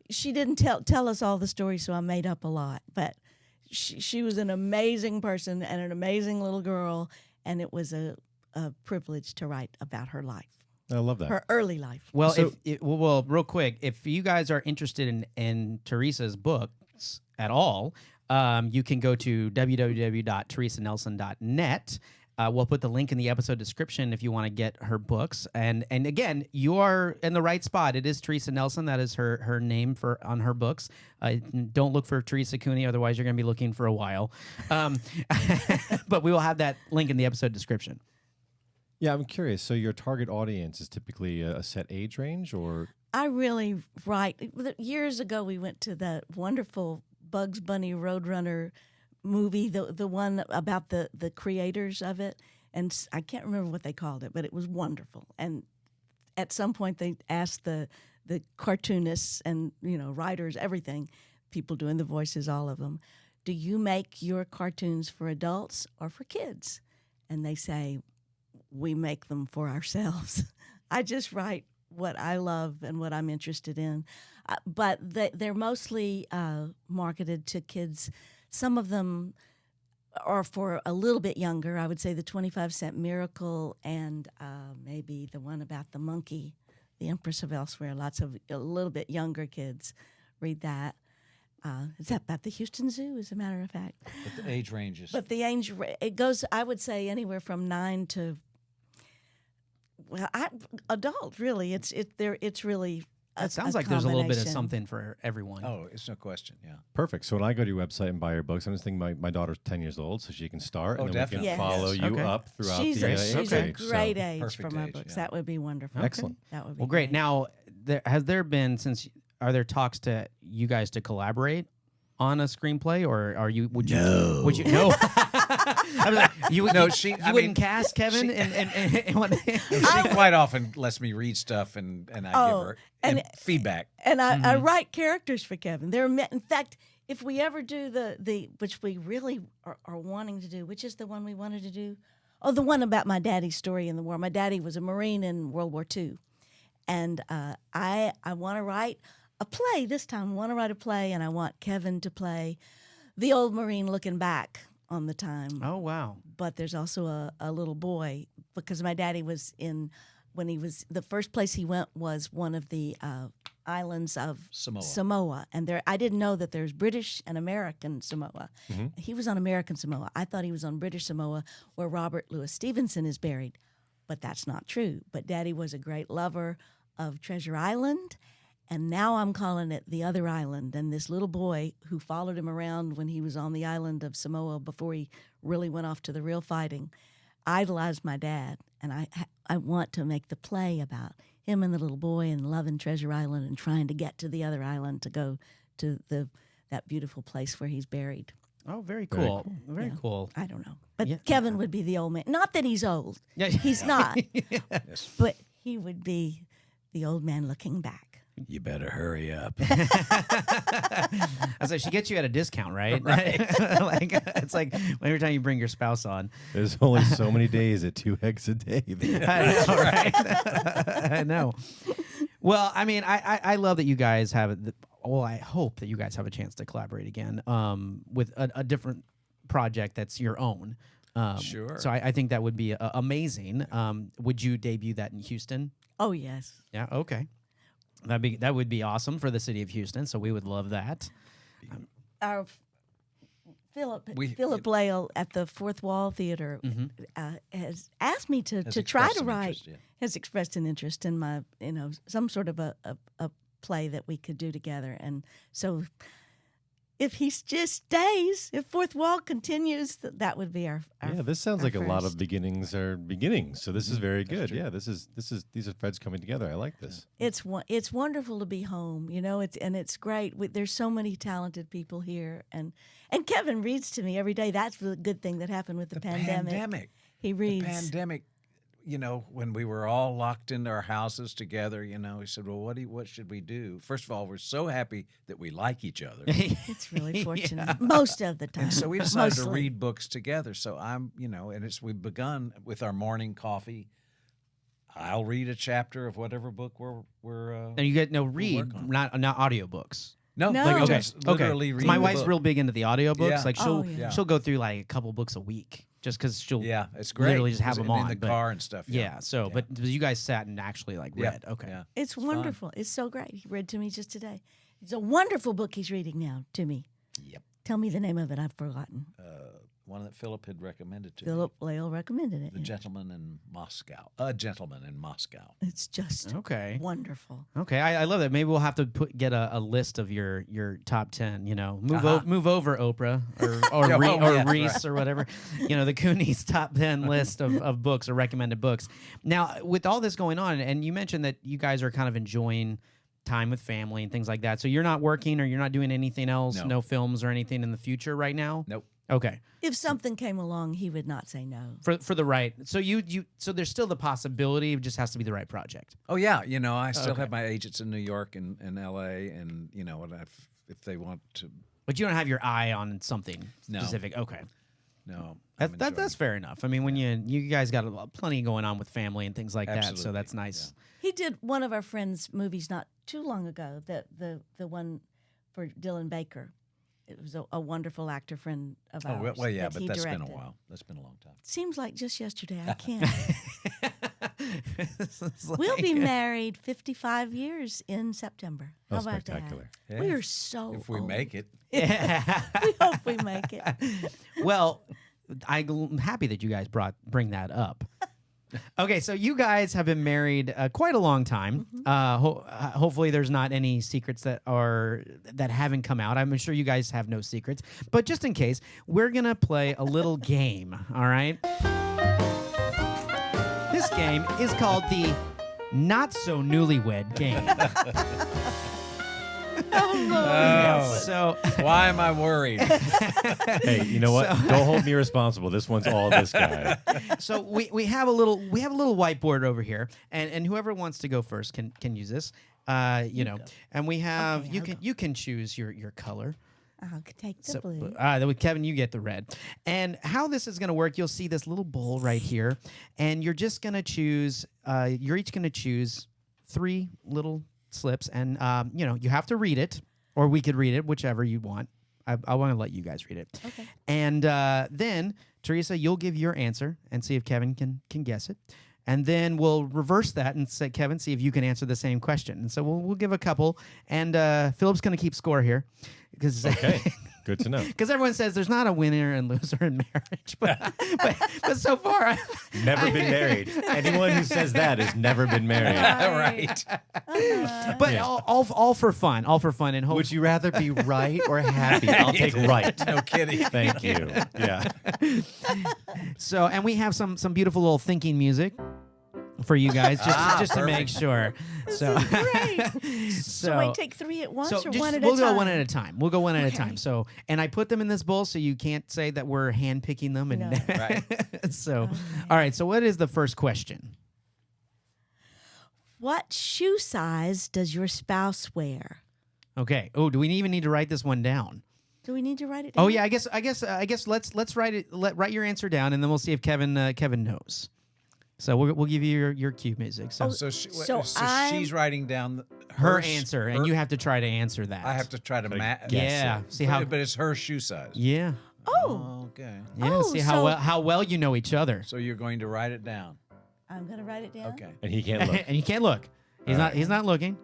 She didn't tell us all the stories, so I made up a lot. But she was an amazing person and an amazing little girl, and it was a privilege to write about her life. I love that. Her early life. Well, So- well, real quick, if you guys are interested in Theresa's books at all, you can go to www.theresanelson.net. We'll put the link in the episode description if you want to get her books. And again, you are in the right spot. It is Theresa Nelson. That is her name on her books. Don't look for Theresa Cooney, otherwise you're going to be looking for a while. But we will have that link in the episode description. Yeah, I'm curious. So your target audience is typically a set age range, or? I really write. Years ago, we went to the wonderful Bugs Bunny Roadrunner movie, the one about the creators of it, and I can't remember what they called it, but it was wonderful. And at some point, they asked the cartoonists and writers, everything, people doing the voices, all of them, do you make your cartoons for adults or for kids? And they say, we make them for ourselves. I just write what I love and what I'm interested in. But they're mostly marketed to kids. Some of them are for a little bit younger. I would say the 25-Cent Miracle and maybe the one about the monkey, The Empress of Elsewhere. Lots of a little bit younger kids read that. Is that about the Houston Zoo, as a matter of fact? But the age ranges. But the age, it goes, I would say, anywhere from 9 to, adult, really. It's really It sounds like there's a little bit of something for everyone. Oh, it's no question, yeah. Perfect. So when I go to your website and buy your books, I'm just thinking my daughter's 10 years old, so she can start, and then definitely. we can Yes. follow you Okay. up throughout She's the a age range. great age Perfect for my age, books. yeah. That would be wonderful. Excellent. That would be Well, great. Now, has there been, are there talks to you guys to collaborate on a screenplay, or would you no? I was like, you wouldn't cast Kevin and what? She quite often lets me read stuff, and I give her feedback. And I write characters for Kevin. In fact, if we ever do the which we really are wanting to do, which is the one we wanted to do? Oh, the one about my daddy's story in the war. My daddy was a Marine in World War II, and I want to write a play this time. I want to write a play, and I want Kevin to play the old Marine looking back on the time. Oh, wow. But there's also a little boy, because my daddy was the first place he went was one of the islands of Samoa. And I didn't know that there's British and American Samoa. Mm-hmm. He was on American Samoa. I thought he was on British Samoa, where Robert Louis Stevenson is buried. But that's not true. But Daddy was a great lover of Treasure Island, and now I'm calling it the other island. And this little boy who followed him around when he was on the island of Samoa before he really went off to the real fighting idolized my dad. And I want to make the play about him and the little boy and loving Treasure Island and trying to get to the other island to go to that beautiful place where he's buried. Oh, very cool. Very cool. I don't know. But Kevin would be the old man. Not that he's old. Yeah. He's not. Yes. But he would be the old man looking back. You better hurry up. I was like, she gets you at a discount, right? Like it's like every time you bring your spouse on. There's only so many days at 2 eggs a day. I know, right? I know. Well, I mean, I love that you guys have. I hope that you guys have a chance to collaborate again with a different project that's your own. Sure. So I think that would be amazing. Would you debut that in Houston? Oh, yes. Yeah. Okay. That would be awesome for the city of Houston. So we would love that. Our Philip Lale at the Fourth Wall Theater has asked me to try to write. Has expressed an interest in my some sort of a play that we could do together. And so if he just stays, if Fourth Wall continues, that would be our this sounds like first. a lot of beginnings are beginnings. So this is very good. Yeah, these are threads coming together. I like this. It's wonderful to be home, it's great. There's so many talented people here, and Kevin reads to me every day. That's the good thing that happened with the pandemic. He reads. The pandemic, when we were all locked into our houses together, he said, well, what should we do? First of all, we're so happy that we like each other. It's really fortunate most of the time. And so we decided to Mostly. read books together. So we've begun with our morning coffee. I'll read a chapter of whatever book we're And you get read, work on. not audiobooks. No. like Okay, just literally read My the wife's book. real big into the audiobooks. Yeah. Like Oh, yeah. she'll go through like a couple books a week just because she'll Yeah, it's great. literally just have them in on the but- car and stuff. Yeah. So, but you guys sat and actually like Yeah, read. Okay. yeah. It's wonderful. It's so great. He read to me just today. It's a wonderful book he's reading now to me. Yep. Tell me the name of it. I've forgotten. One that Philip had recommended to me. Philip Lale recommended it. The Gentleman in Moscow. A Gentleman in Moscow. It's just Okay. wonderful. Okay, I love that. Maybe we'll have to get a list of your top 10. Move over Oprah or Yeah, yeah, Reese right. or whatever. The Cooney's top 10 list of books or recommended books. Now, with all this going on, and you mentioned that you guys are kind of enjoying time with family and things like that. So you're not working or you're not doing anything else, No. no films or anything in the future right now. Nope. Okay, If something came along, he would not say no. for the right. So so there's still the possibility. It just has to be the right project. Oh yeah, I still Okay. have my agents in New York and L.A. and if they want to, But you don't have your eye on something No. specific. Okay. no, I'm That's enjoying it. fair enough. I mean, when you guys got plenty going on with family and things like that, so Absolutely, that's nice. He did one of our friends' movies not too long ago. The one for Dylan Baker. It was a wonderful actor friend of Oh ours. well, yeah, that but he that's been a directed. while. That's been a long time. Seems like just yesterday. I can't. It's We'll like- be married 55 years in September. Oh, How about spectacular. that? Yeah. We are so If we old. make it, Yeah. We hope we make it. Well, I'm happy that you guys bring that up. Okay, so you guys have been married quite a long time. Hopefully, there's not any secrets that haven't come out. I'm sure you guys have no secrets, but just in case, we're gonna play a little game. All right. This game is called the Not So Newlywed Game. So. why am I worried? Hey, you know what? Don't hold me responsible. This one's all this guy. So we have a little whiteboard over here, and whoever wants to go first can use this. And we have Okay, you can choose your color. I'll take the So, blue. Kevin, you get the red. And how this is going to work, you'll see this little bowl right here, and you're just going to choose. You're each going to choose 3 little slips, and you have to read it, or we could read it, whichever you want. I want to let you guys read it. Okay. And then, Theresa, you'll give your answer and see if Kevin can guess it. And then we'll reverse that and say, Kevin, see if you can answer the same question. And so we'll give a couple. And Philip's going to keep score here. Okay, good to know. Because everyone says there's not a winner and loser in marriage. But so far, Never been married. Anyone who says that has never been married. Right. but Yeah. all for fun. All for fun. And hope. Would you rather be right or happy? I'll take right. No kidding. Thank you. Yeah. So, and we have some beautiful little thinking music for you guys, just to make perfect. sure. So, Great. So wait, take 3 at once or one at a we'll time? go one at a time. We'll go one at a Okay. time. So, and I put them in this bowl so you can't say that we're hand picking them. And No. Right. so, Okay. all right. So, what is the first question? What shoe size does your spouse wear? Okay. Oh, do we even need to write this one down? Do we need to write it down? Oh yeah, I guess let's write it. Write your answer down, and then we'll see if Kevin knows. So we'll give you your cue music. So So, So she's writing down her answer, and her- you have to try to answer that. I have to try to match. Yeah. See how? But it's her shoe size. Yeah. Oh, Okay. Yeah. Oh, see so- how well you know each other. So you're going to write it down. I'm going to write it down. Okay. And he can't look. And you can't look. He's not looking.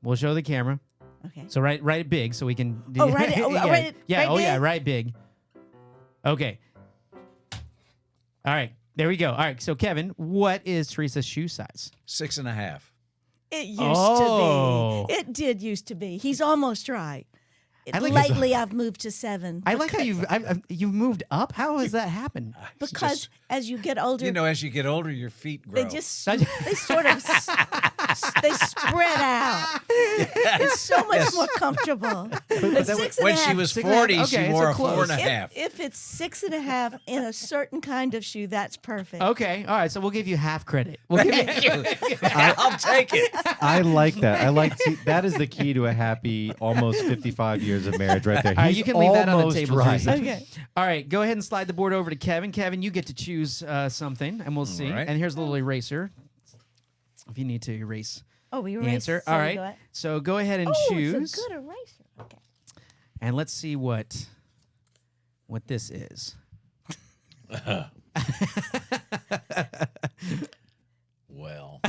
We'll show the camera. Okay. So write it big so we can. Oh, write it- oh, yeah. write it- Yeah. write Oh yeah. big? Write big. Okay. All right. There we go. All right. So Kevin, what is Teresa's shoe size? 6.5. It used Oh. to be. It did used to be. He's almost right. I like Lately, I've moved to 7. I like how you've moved up. How has that happened? Because as you get older, As you get older, your feet grow. they just they sort of they spread out. It's so much more comfortable. But six and When a she half- was 6 and a half. 40, Okay, she so wore a close. 4.5. If it's 6.5 in a certain kind of shoe, that's perfect. Okay, all right. So we'll give you half credit. We'll give you. I'll take it. I like that. See, that is the key to a happy, almost 55 years of marriage, right there. All right, He's you can leave that on the almost table, right. Teresa. Okay. All right, go ahead and slide the board over to Kevin. Kevin, you get to choose something, and we'll see. right. And here's a little eraser if you need to erase Oh, we the erased. answer. So All we right, go at- so go ahead and Oh, choose, it's a good eraser. Okay. and let's see what this is. Well,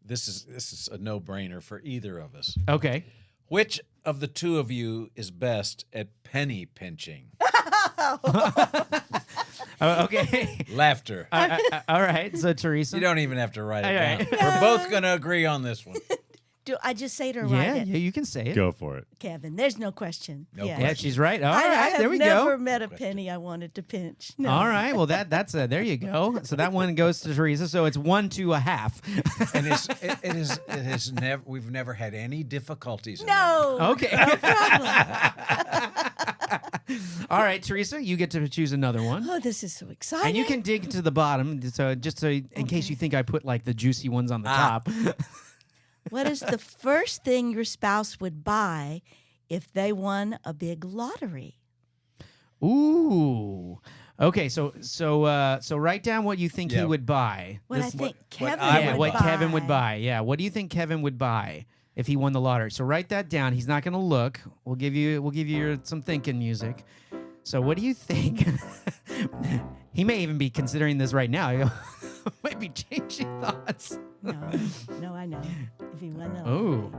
this is a no-brainer for either of us. Okay. Which of the two of you is best at penny pinching? Okay. Laughter. All right. So Teresa. You don't even have to write it All down. right. We're both going to agree on this one. Do I just say it or yeah, write it? yeah, you can say it. Go for it. Kevin, there's no question. No Yeah. Yeah, she's right. All I right, have there we never go. met a penny I wanted to pinch. No. All right. Well, that's there you go. So that one goes to Teresa. So it's 1 to a half. And it is never. We've never had any difficulties. in No. Okay. No problem. All right, Teresa, you get to choose another one. Oh, this is so exciting. And you can dig to the bottom, so just so in case you think I put like the juicy ones on the top. What is the first thing your spouse would buy if they won a big lottery? Ooh. Okay, so write down what you think he Yeah. would buy. What I This- think what Kevin I yeah, would what buy. Kevin would buy. Yeah, what do you think Kevin would buy if he won the lottery? So write that down. He's not going to look. We'll give you some thinking music. So what do you think? He may even be considering this right now. He might be changing thoughts. No, I know. If he won the Oh.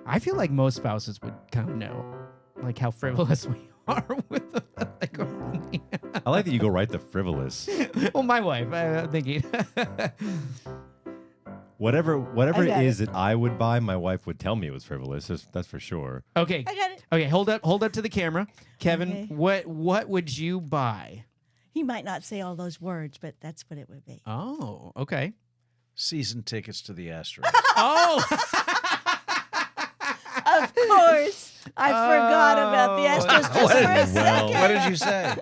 I feel like most spouses would kind of know, like how frivolous we are with like our money. I like that you go right to frivolous. Well, my wife, I'm thinking. Whatever I it got is that I would buy, my wife would tell me it was frivolous. That's for sure. Okay. I got it. Okay, hold up to the camera. Kevin, Okay. what would you buy? He might not say all those words, but that's what it would be. Oh, okay. Season tickets to the Astros. Oh, Of course. I forgot about the Astros just for a Well. second. What did you say?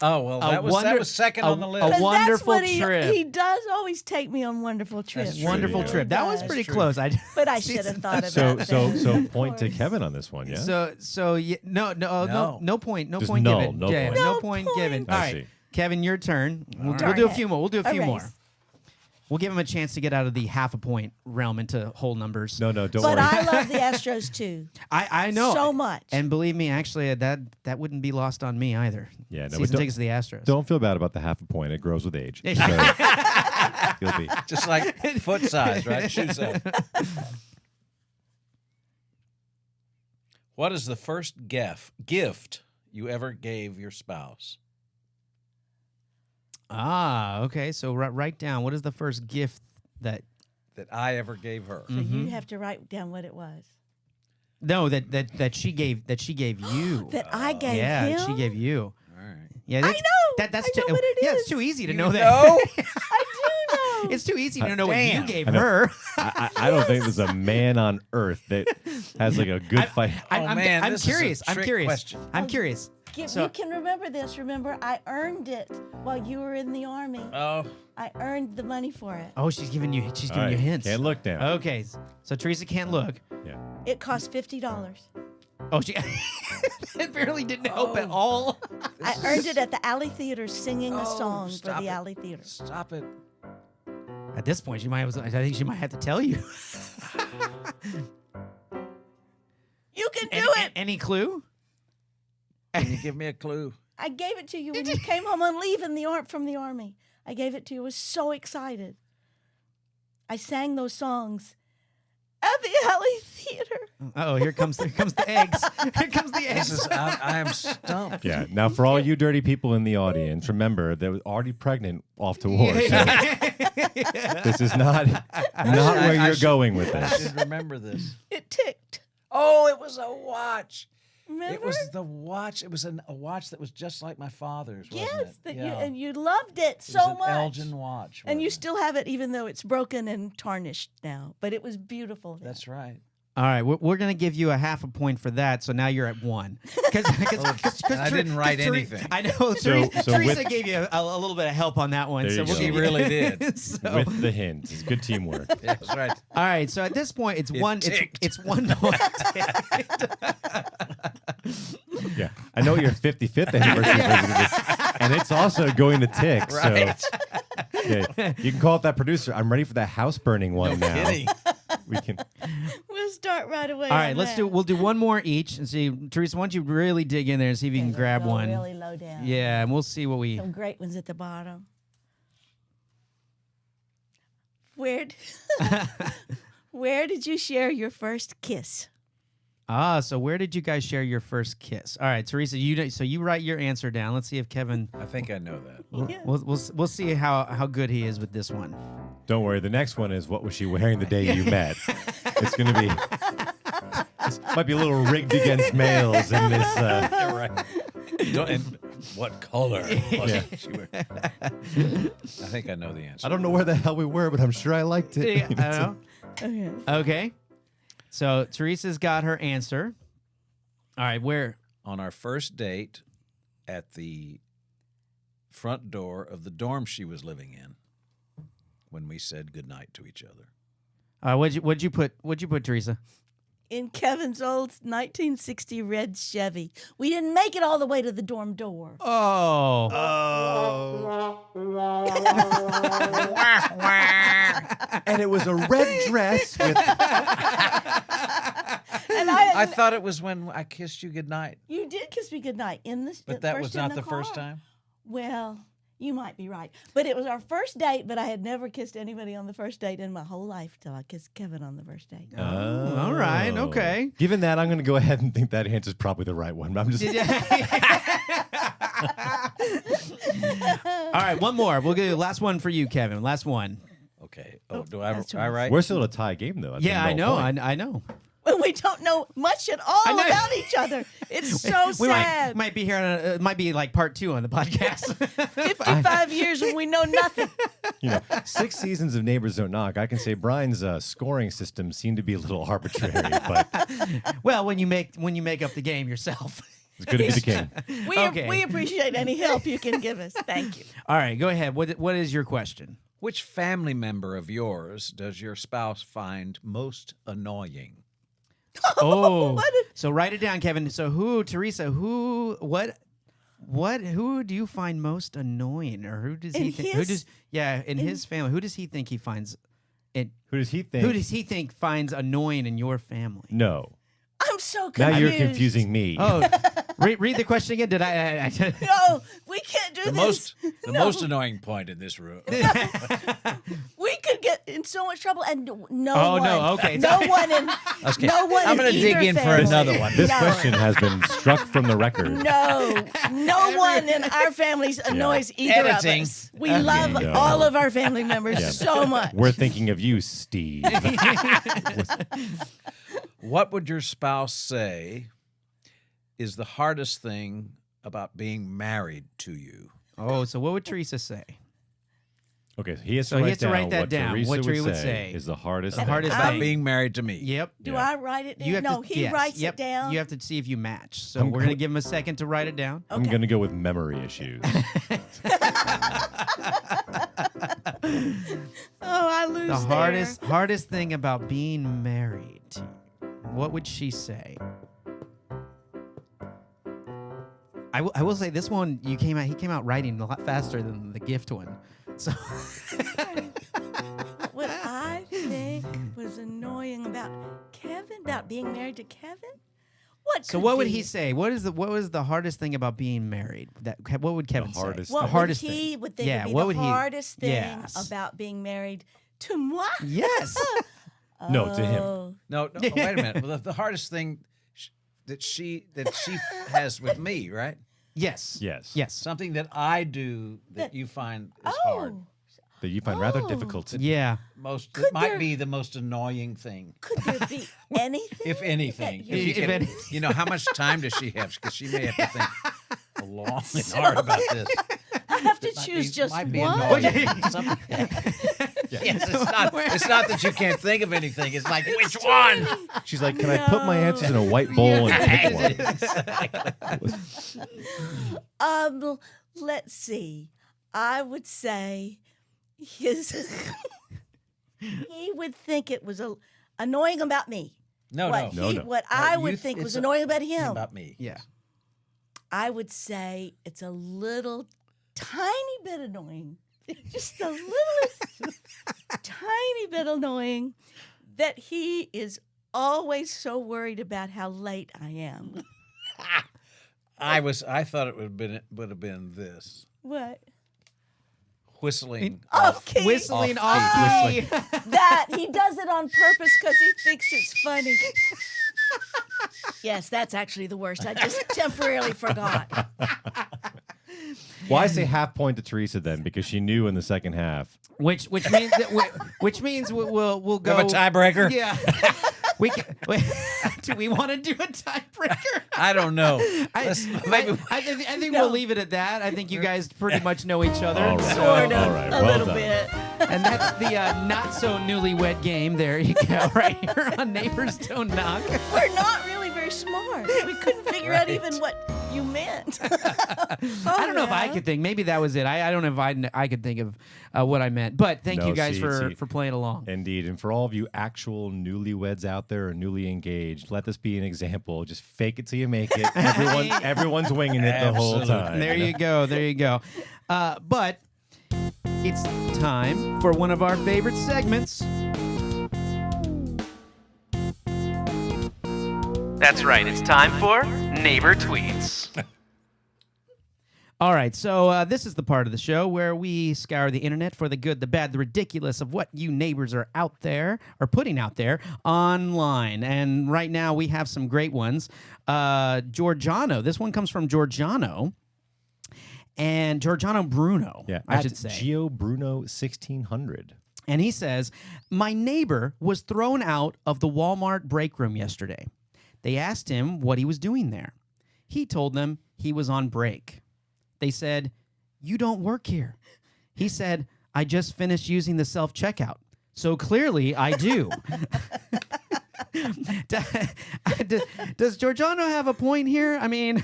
Oh well, that was second on the list. a 'Cause wonderful that's what trip. He does always take me on wonderful trips. That's true, Wonderful yeah. trip. That was That's pretty true. close. But I should have thought about So that. so of point to course. Kevin on this one, yeah. So yeah, no point Just given. no Yeah, point. no No point point. given. I All right, see. Kevin, your turn. We'll right. do a few more. We'll do a few race. more. We'll give him a chance to get out of the half a point realm into whole numbers. No, don't But worry. I love the Astros too. I know So much. And believe me, actually, that wouldn't be lost on me either. Yeah, no, but Season don't- tickets to the Astros. Don't feel bad about the half a point. It grows with age. So, you'll be. Just like foot size, right? Shoe size. What is the first gift you ever gave your spouse? Ah, okay. So write down, what is the first gift that? That I ever gave her. So you have to write down what it was. No, that she gave you. That I gave yeah, him. that she gave you. All right. Yeah, I that's, know. That's I too, know what it yeah, is. it's too easy to You know that. know? I do know. It's too easy to know what you Damn. gave I know. her. I don't think there's a man on earth that has like a good fight. I'm man, this is a curious. I'm trick curious. question. I'm curious. So- You can remember this. Remember, I earned it while you were in the army. Oh, I earned the money for it. Oh, she's giving you All you right, hints. Can't look down. Okay, so Teresa can't look. Yeah. It cost $50. Oh, she apparently didn't help at all. I earned it at the Alley Theater singing a Oh, song for stop the it. Alley Theater. stop it. At this point, I think she might have to tell you. You can do it. Any clue? Can you give me a clue? I gave it to you when you came home on leave from the army. I gave it to you. I was so excited. I sang those songs at the Alley Theater. Oh, here comes the eggs. Here comes the eggs. This is I am stumped. Yeah. Now, for all you dirty people in the audience, remember that was already pregnant off to war. So this is not where I you're should- going with I this. should remember this. It ticked. Oh, it was a watch. Remember? It was the watch. It was a watch that was just like my father's, wasn't Yes, it? and you loved it It so was an much. Elgin watch. And you wasn't it? still have it, even though it's broken and tarnished now. But it was beautiful. Then. That's right. All right, we're going to give you a half a point for that, so now you're at 1. Because I didn't write anything. I know. So Teresa with- gave you a little bit of help on that one. There So you we'll go. She give you- really did. So- With the hint. It's good teamwork. That's right. all right, so at this point, it's It one. ticked. It's 1 point. Yeah. I know your 55th anniversary is, and it's also going to tick. Right. So yeah, you can call up that producer. I'm ready for that house burning one No now. kidding. We can. We'll start right away. All right, on let's that. do. We'll do one more each and see. Teresa, why don't you really dig in there and see if you can Okay, grab let's go one? really low down. Yeah, and we'll see what we. Some great ones at the bottom. Where did you share your first kiss? So where did you guys share your first kiss? All right, Teresa, you write your answer down. Let's see if Kevin. I think I know that. Yeah. We'll see how good he is with this one. Don't worry. The next one is what was she wearing the day you met? It's going to be. This might be a little rigged against males in this. You're right. And what color was she wearing? I think I know the answer. I don't know where the hell we were, but I'm sure I liked it. Yeah, I know. Okay. Okay, so Teresa's got her answer. All right, where? On our first date at the front door of the dorm she was living in when we said goodnight to each other. What'd you put, Teresa? In Kevin's old 1960 red Chevy. We didn't make it all the way to the dorm door. Oh. And it was a red dress with. And I thought it was when I kissed you goodnight, you did kiss me goodnight in the but that first was in not the first car. time. Well, you might be right. But it was our first date, but I had never kissed anybody on the first date in my whole life till I kissed Kevin on the first date. Oh, all right, okay. Given that, I'm going to go ahead and think that answer is probably the right one. I'm just. All right, one more. We'll do the last one for you, Kevin. Last one. Okay. Oh, Do I that's write? We're still at a tie game, though. That's Yeah, the I know. point. I know. When we don't know much at all I know. about each other. It's so We sad. might be here on it might be like part 2 on the podcast. 55 years and we know nothing. 6 seasons of Neighbors Don't Knock. I can say Brian's scoring system seemed to be a little arbitrary, but Well, when you make up the game yourself. it's good to be the king. Okay. We appreciate any help you can give us. Thank you. All right, go ahead. What is your question? Which family member of yours does your spouse find most annoying? Oh, so write it down, Kevin. So who do you find most annoying, or who does he In think? his- In his family, who does he think he finds? Who does he think? Who does he think finds annoying in your family? No. I'm so Now confused. you're confusing me. Oh, read the question again. Did I No, we can't do The this. most annoying point in this room. We could get in so much trouble, and no Oh, one. no, okay. No one in. Okay, No one. I'm going gonna to dig in for family. another one. This No. question has been struck from the record. No one in our families annoys either Editing. of us. We love No. all of our family members Yeah. so much. We're thinking of you, Steve. What would your spouse say is the hardest thing about being married to you? Oh, so what would Teresa say? Okay, so he has So to he write has to down write that what down, Teresa what would, Teresa would say say is the hardest The thing. hardest About thing. being married to me. Yep. Do Yeah. I write it down? You have No, to, he yes, writes yep. it down. You have to see if you match. So I'm we're go- gonna give him a second to write it down. I'm going to go with memory issues. Oh, I lose The there. hardest thing about being married to you. What would she say? I will say this one he came out writing a lot faster than the gift one. So What I think was annoying about Kevin, about being married to Kevin. what would he say? What was the hardest thing about being married? What would Kevin hardest say? What The hardest would he thing. would think Yeah, would be what the would he- hardest thing Yes. about being married to moi? Yes. No, to him. Oh. No, wait a minute. Well, the hardest thing that she has with me, right? Yes. Yes. Yes. Something that I do that you find is Oh. hard. that you find rather Oh. difficult to Yeah. It might be the most annoying thing, Could there be anything? if anything. that you- If you If can, any- you know, how much time does she have? Because she may have to think long and hard about this. I have to Might choose be- just might be one. annoying. Something- Yes, it's not that you can't think of anything. It's like, which one? She's like, can I put my answers in a white bowl and pick one? Let's see. I would say his. He would think it was annoying about me. No, what no. he- No. What I you would think it's was annoying about him. About me. Yeah. I would say it's a little tiny bit annoying. Just a little tiny bit annoying that he is always so worried about how late I am. I thought it would have been this What? whistling. Off key. Whistling Off off key. key. That he does it on purpose because he thinks it's funny. Yes, that's actually the worst. I just temporarily forgot. Well, I say half point to Theresa then, because she knew in the second half. Which means that we'll We go. have a tiebreaker. Yeah. We can, do we want to do a tiebreaker? I don't know. I think we'll leave it at that. I think you guys pretty much know each other. All right. So, Sort of, all right, a well little done. bit. and that's the Not So Newlywed Game. There you go, right here on Neighbors Don't Knock. We're not really very smart. We couldn't figure out even what you meant. I don't know if I could think. Maybe that was it. I don't know if I could think of what I meant. But thank No, you guys see. for playing along. Indeed. And for all of you actual newlyweds out there or newly engaged, let this be an example. Just fake it till you make it. Everyone's winging it the whole Absolutely. time. There you go. There you go. But it's time for one of our favorite segments. That's right. It's time for Neighbor Tweets. All right, so this is the part of the show where we scour the internet for the good, the bad, the ridiculous of what you neighbors are out there or putting out there online. And right now we have some great ones. Giorgiano, this one comes from Giorgiano. And Giorgiano Bruno, Yeah, I should say. Gio Bruno 1600. And he says, my neighbor was thrown out of the Walmart break room yesterday. They asked him what he was doing there. He told them he was on break. They said, you don't work here. He said, I just finished using the self-checkout. So clearly I do. Does Giorgiano have a point here? I mean,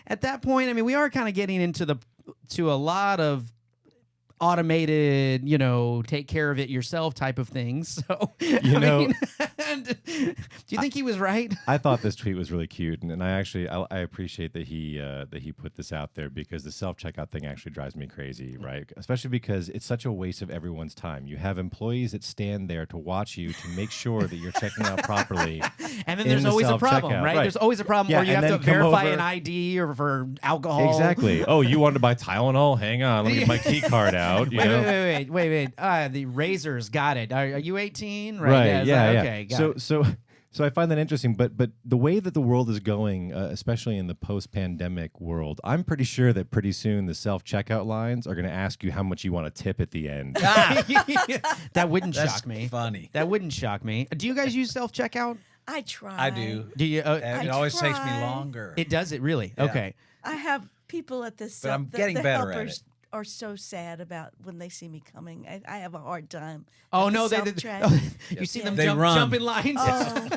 at that point, we are kind of getting into a lot of automated, take care of it yourself type of things. So, do you think he was right? I thought this tweet was really cute, and I appreciate that he put this out there, because the self-checkout thing actually drives me crazy, right? Especially because it's such a waste of everyone's time. You have employees that stand there to watch you to make sure that you're checking out properly. And then in there's the always a problem, self-checkout, right? There's always a problem Yeah, where you and have to then come verify over- an ID or for alcohol. Exactly. Oh, you wanted to buy Tylenol? Hang on, let me get my key card out. You know? Wait. The Razor's got it. Are you 18? Right. Yeah. Okay. Got it. So I find that interesting, but the way that the world is going, especially in the post-pandemic world, I'm pretty sure that pretty soon the self-checkout lines are going to ask you how much you want to tip at the end. That wouldn't That's shock me. funny. That wouldn't shock me. Do you guys use self-checkout? I try. I do. Do you? And it always takes me try. longer. It does it really? Yeah. Okay. I have people at the I'm getting the better at helpers it. are so sad about when they see me coming. I have a hard time. Oh at the no! self-track. You see them They jump run. in lines. Oh.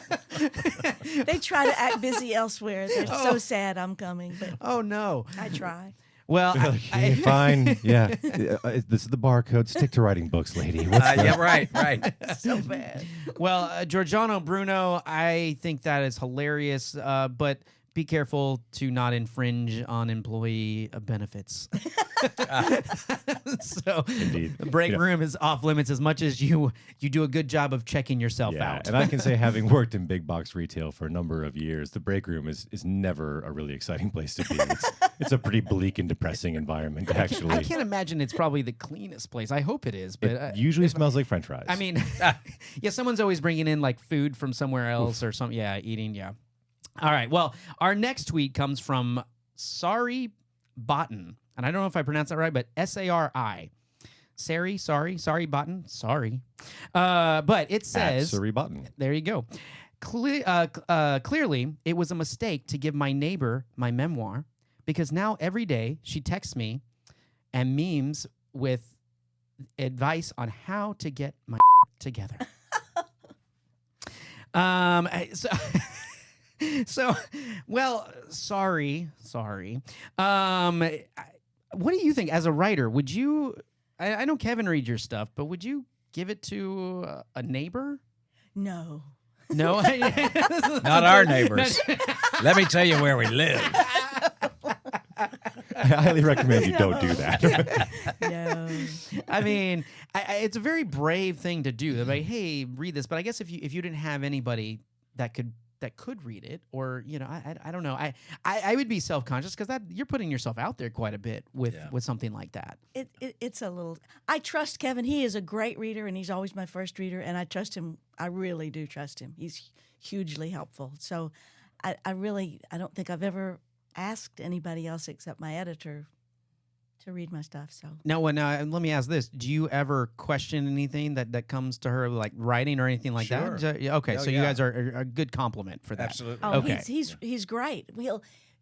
They try to act busy elsewhere. They're so sad I'm coming, but Oh no! I try. Well, Okay, fine. Yeah. This is the barcode. Stick to writing books, lady. What's the- Yeah, right. So bad. well, Giorgiano Bruno, I think that is hilarious. But be careful to not infringe on employee benefits. So Indeed. the break You know- room is off limits as much as you do a good job of checking yourself Yeah, out. and I can say, having worked in big box retail for a number of years, the break room is never a really exciting place to be. It's a pretty bleak and depressing environment, actually. I can't imagine it's probably the cleanest place. I hope it is, but It usually smells like French fries. I mean, yeah, someone's always bringing in like food from somewhere else or something. Yeah, eating. Yeah. All right. Well, our next tweet comes from Sari Botten, and I don't know if I pronounced that right, but Sari. Sorry, Button. Sorry. But it At says, Surrey Button. there you go. Clearly, it was a mistake to give my neighbor my memoir because now every day she texts me and memes with advice on how to get my together. Well, sorry. What do you think as a writer? Would you? I know Kevin reads your stuff, but would you give it to a neighbor? No. No, Not our neighbors. Let me tell you where we live. I highly recommend you don't do that. No. I mean, it's a very brave thing to do. They're like, hey, read this. But I guess if you didn't have anybody that could read it, or I don't know. I would be self-conscious because you're putting yourself out there quite a bit with something like that. It's a little. I trust Kevin. He is a great reader, and he's always my first reader, and I trust him. I really do trust him. He's hugely helpful. So, I don't think I've ever asked anybody else except my editor to read my stuff. So now, let me ask this: do you ever question anything that comes to her, like writing or anything like Sure. that? Okay, Oh, so you yeah. guys are a good compliment for that. Absolutely. oh, Okay. he's great.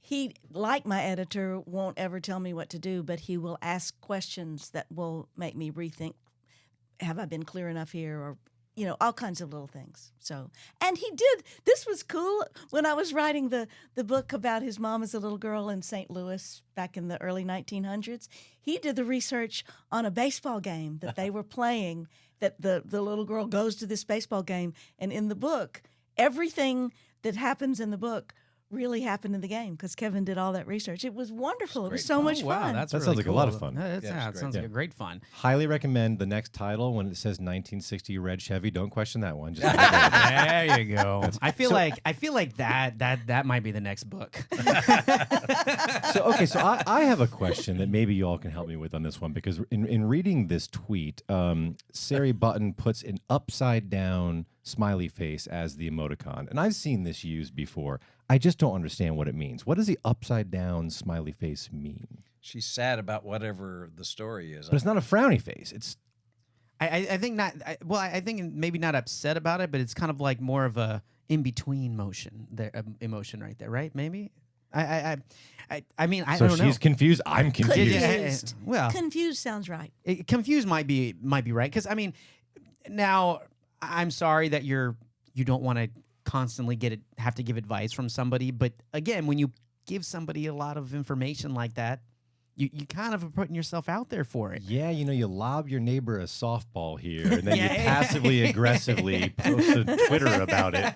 He like my editor won't ever tell me what to do, but he will ask questions that will make me rethink. Have I been clear enough here, or all kinds of little things. So, and he did. This was cool when I was writing the book about his mom as a little girl in St. Louis back in the early 1900s. He did the research on a baseball game that they were playing. That the little girl goes to this baseball game, and in the book, everything that happens in the book really happened in the game because Kevin did all that research. It was wonderful. It was so much fun. That sounds like a lot of fun. That Yeah, sounds like a great fun. Highly recommend the next title when it says 1960 red Chevy. Don't question that one. Just There you go. I feel like that might be the next book. So I have a question that maybe you all can help me with on this one, because in reading this tweet, Sari Button puts an upside down smiley face as the emoticon, and I've seen this used before. I just don't understand what it means. What does the upside down smiley face mean? She's sad about whatever the story is. But it's not a frowny face. It's I think not. I think maybe not upset about it, but it's kind of like more of a in between emotion right there, right? Maybe. I mean, I so don't know. she's confused. I'm confused. Confused. Well, Confused sounds right. confused might be right, because I mean, now I'm sorry that you don't want to constantly have to give advice from somebody, but again, when you give somebody a lot of information like that, you kind of are putting yourself out there for it. Yeah, you lob your neighbor a softball here, and then you passively aggressively post on Twitter about it.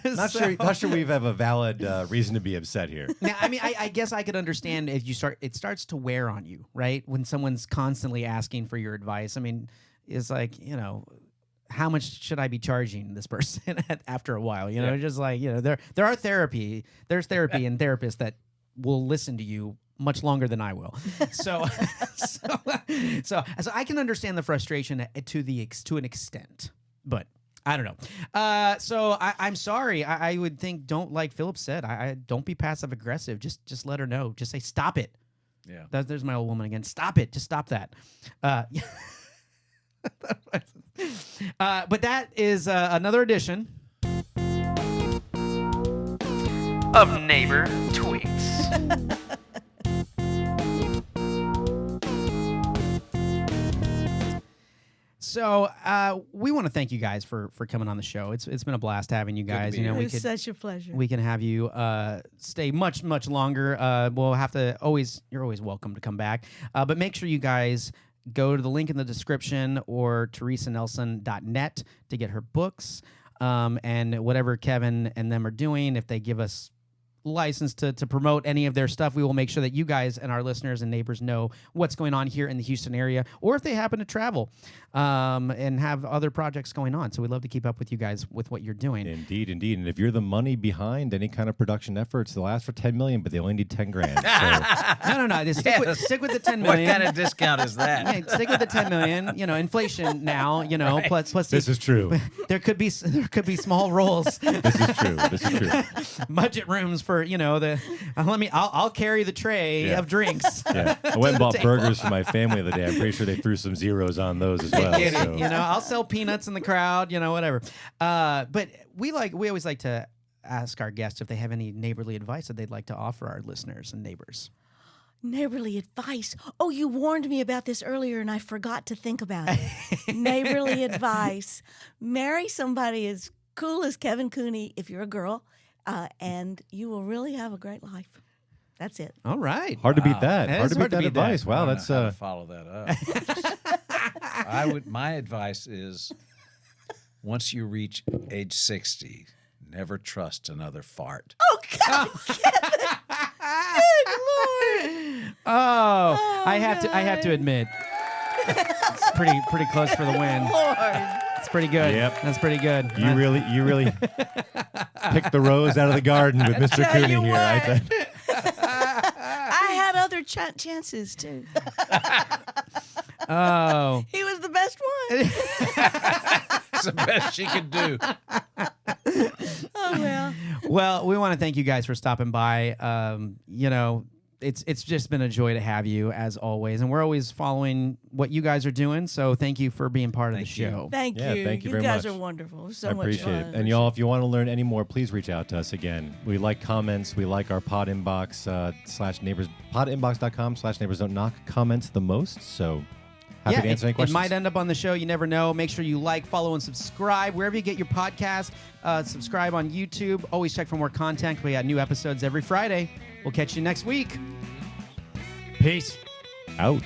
Not sure we have a valid reason to be upset here. Now, I mean, I guess I could understand if it starts to wear on you, right? When someone's constantly asking for your advice. I mean, it's like, how much should I be charging this person after a while? Just like, there's therapy and therapists that will listen to you much longer than I will. So I can understand the frustration to an extent, but I don't know. So I'm sorry. I would think, like Philip said, I don't be passive aggressive. Just let her know. Just say, stop it. Yeah. There's my old woman again. Stop it. Just stop that. But that is another edition of Neighbor Tweets. So we want to thank you guys for coming on the show. It's been a blast having you guys. be here. We It's such a pleasure. we can have you stay much longer. We'll have to you're always welcome to come back. But make sure you guys go to the link in the description or teresanelson.net to get her books, and whatever Kevin and them are doing. If they give us license to promote any of their stuff, we will make sure that you guys and our listeners and neighbors know what's going on here in the Houston area, or if they happen to travel and have other projects going on. So we'd love to keep up with you guys with what you're doing. Indeed. And if you're the money behind any kind of production efforts, they'll ask for $10 million, but they only need 10 grand. So No. Stick with the 10 million. What kind of discount is that? Yeah, stick with the 10 million. Inflation now. Right. Plus this is true. there could be small roles, This is true. budget rooms for for I'll carry the tray Yeah. of drinks. Yeah. I went and bought burgers for my family the other day. I'm pretty sure they threw some zeros on those as well. So. I'll sell peanuts in the crowd, whatever. But we always like to ask our guests if they have any neighborly advice that they'd like to offer our listeners and neighbors. Neighborly advice. Oh, you warned me about this earlier and I forgot to think about it. Neighborly advice. Marry somebody as cool as Kevin Cooney if you're a girl, and you will really have a great life. That's it. All right. Hard to beat that. That Hard is to beat that advice. I Wow, don't that's know how to follow that up. My advice is, once you reach age 60, never trust another fart. Oh, God. Good Lord. Oh, I have to admit, it's pretty close for the win. Lord. It's pretty good. Yep. That's pretty good. you really picked the rose out of the garden with Mr. tell Cooney you here. I what. thought. I had other chances, too. Oh. He was the best one. It's the best she could do. Oh, well. Well, we want to thank you guys for stopping by. It's just been a joy to have you as always, and we're always following what you guys are doing. So thank you for being part of the Thank you. show. Thank Yeah, you. thank you You very guys much. are wonderful. It was so I much appreciate fun. it. And y'all, if you want to learn any more, please reach out to us again. We like comments. We like our pod inbox /neighbors, podinbox.com/neighbors don't knock comments the most. So happy to answer any it questions. might end up on the show. You never know. Make sure you like, follow, and subscribe wherever you get your podcast. Subscribe on YouTube. Always check for more content. We got new episodes every Friday. We'll catch you next week. Peace. Out.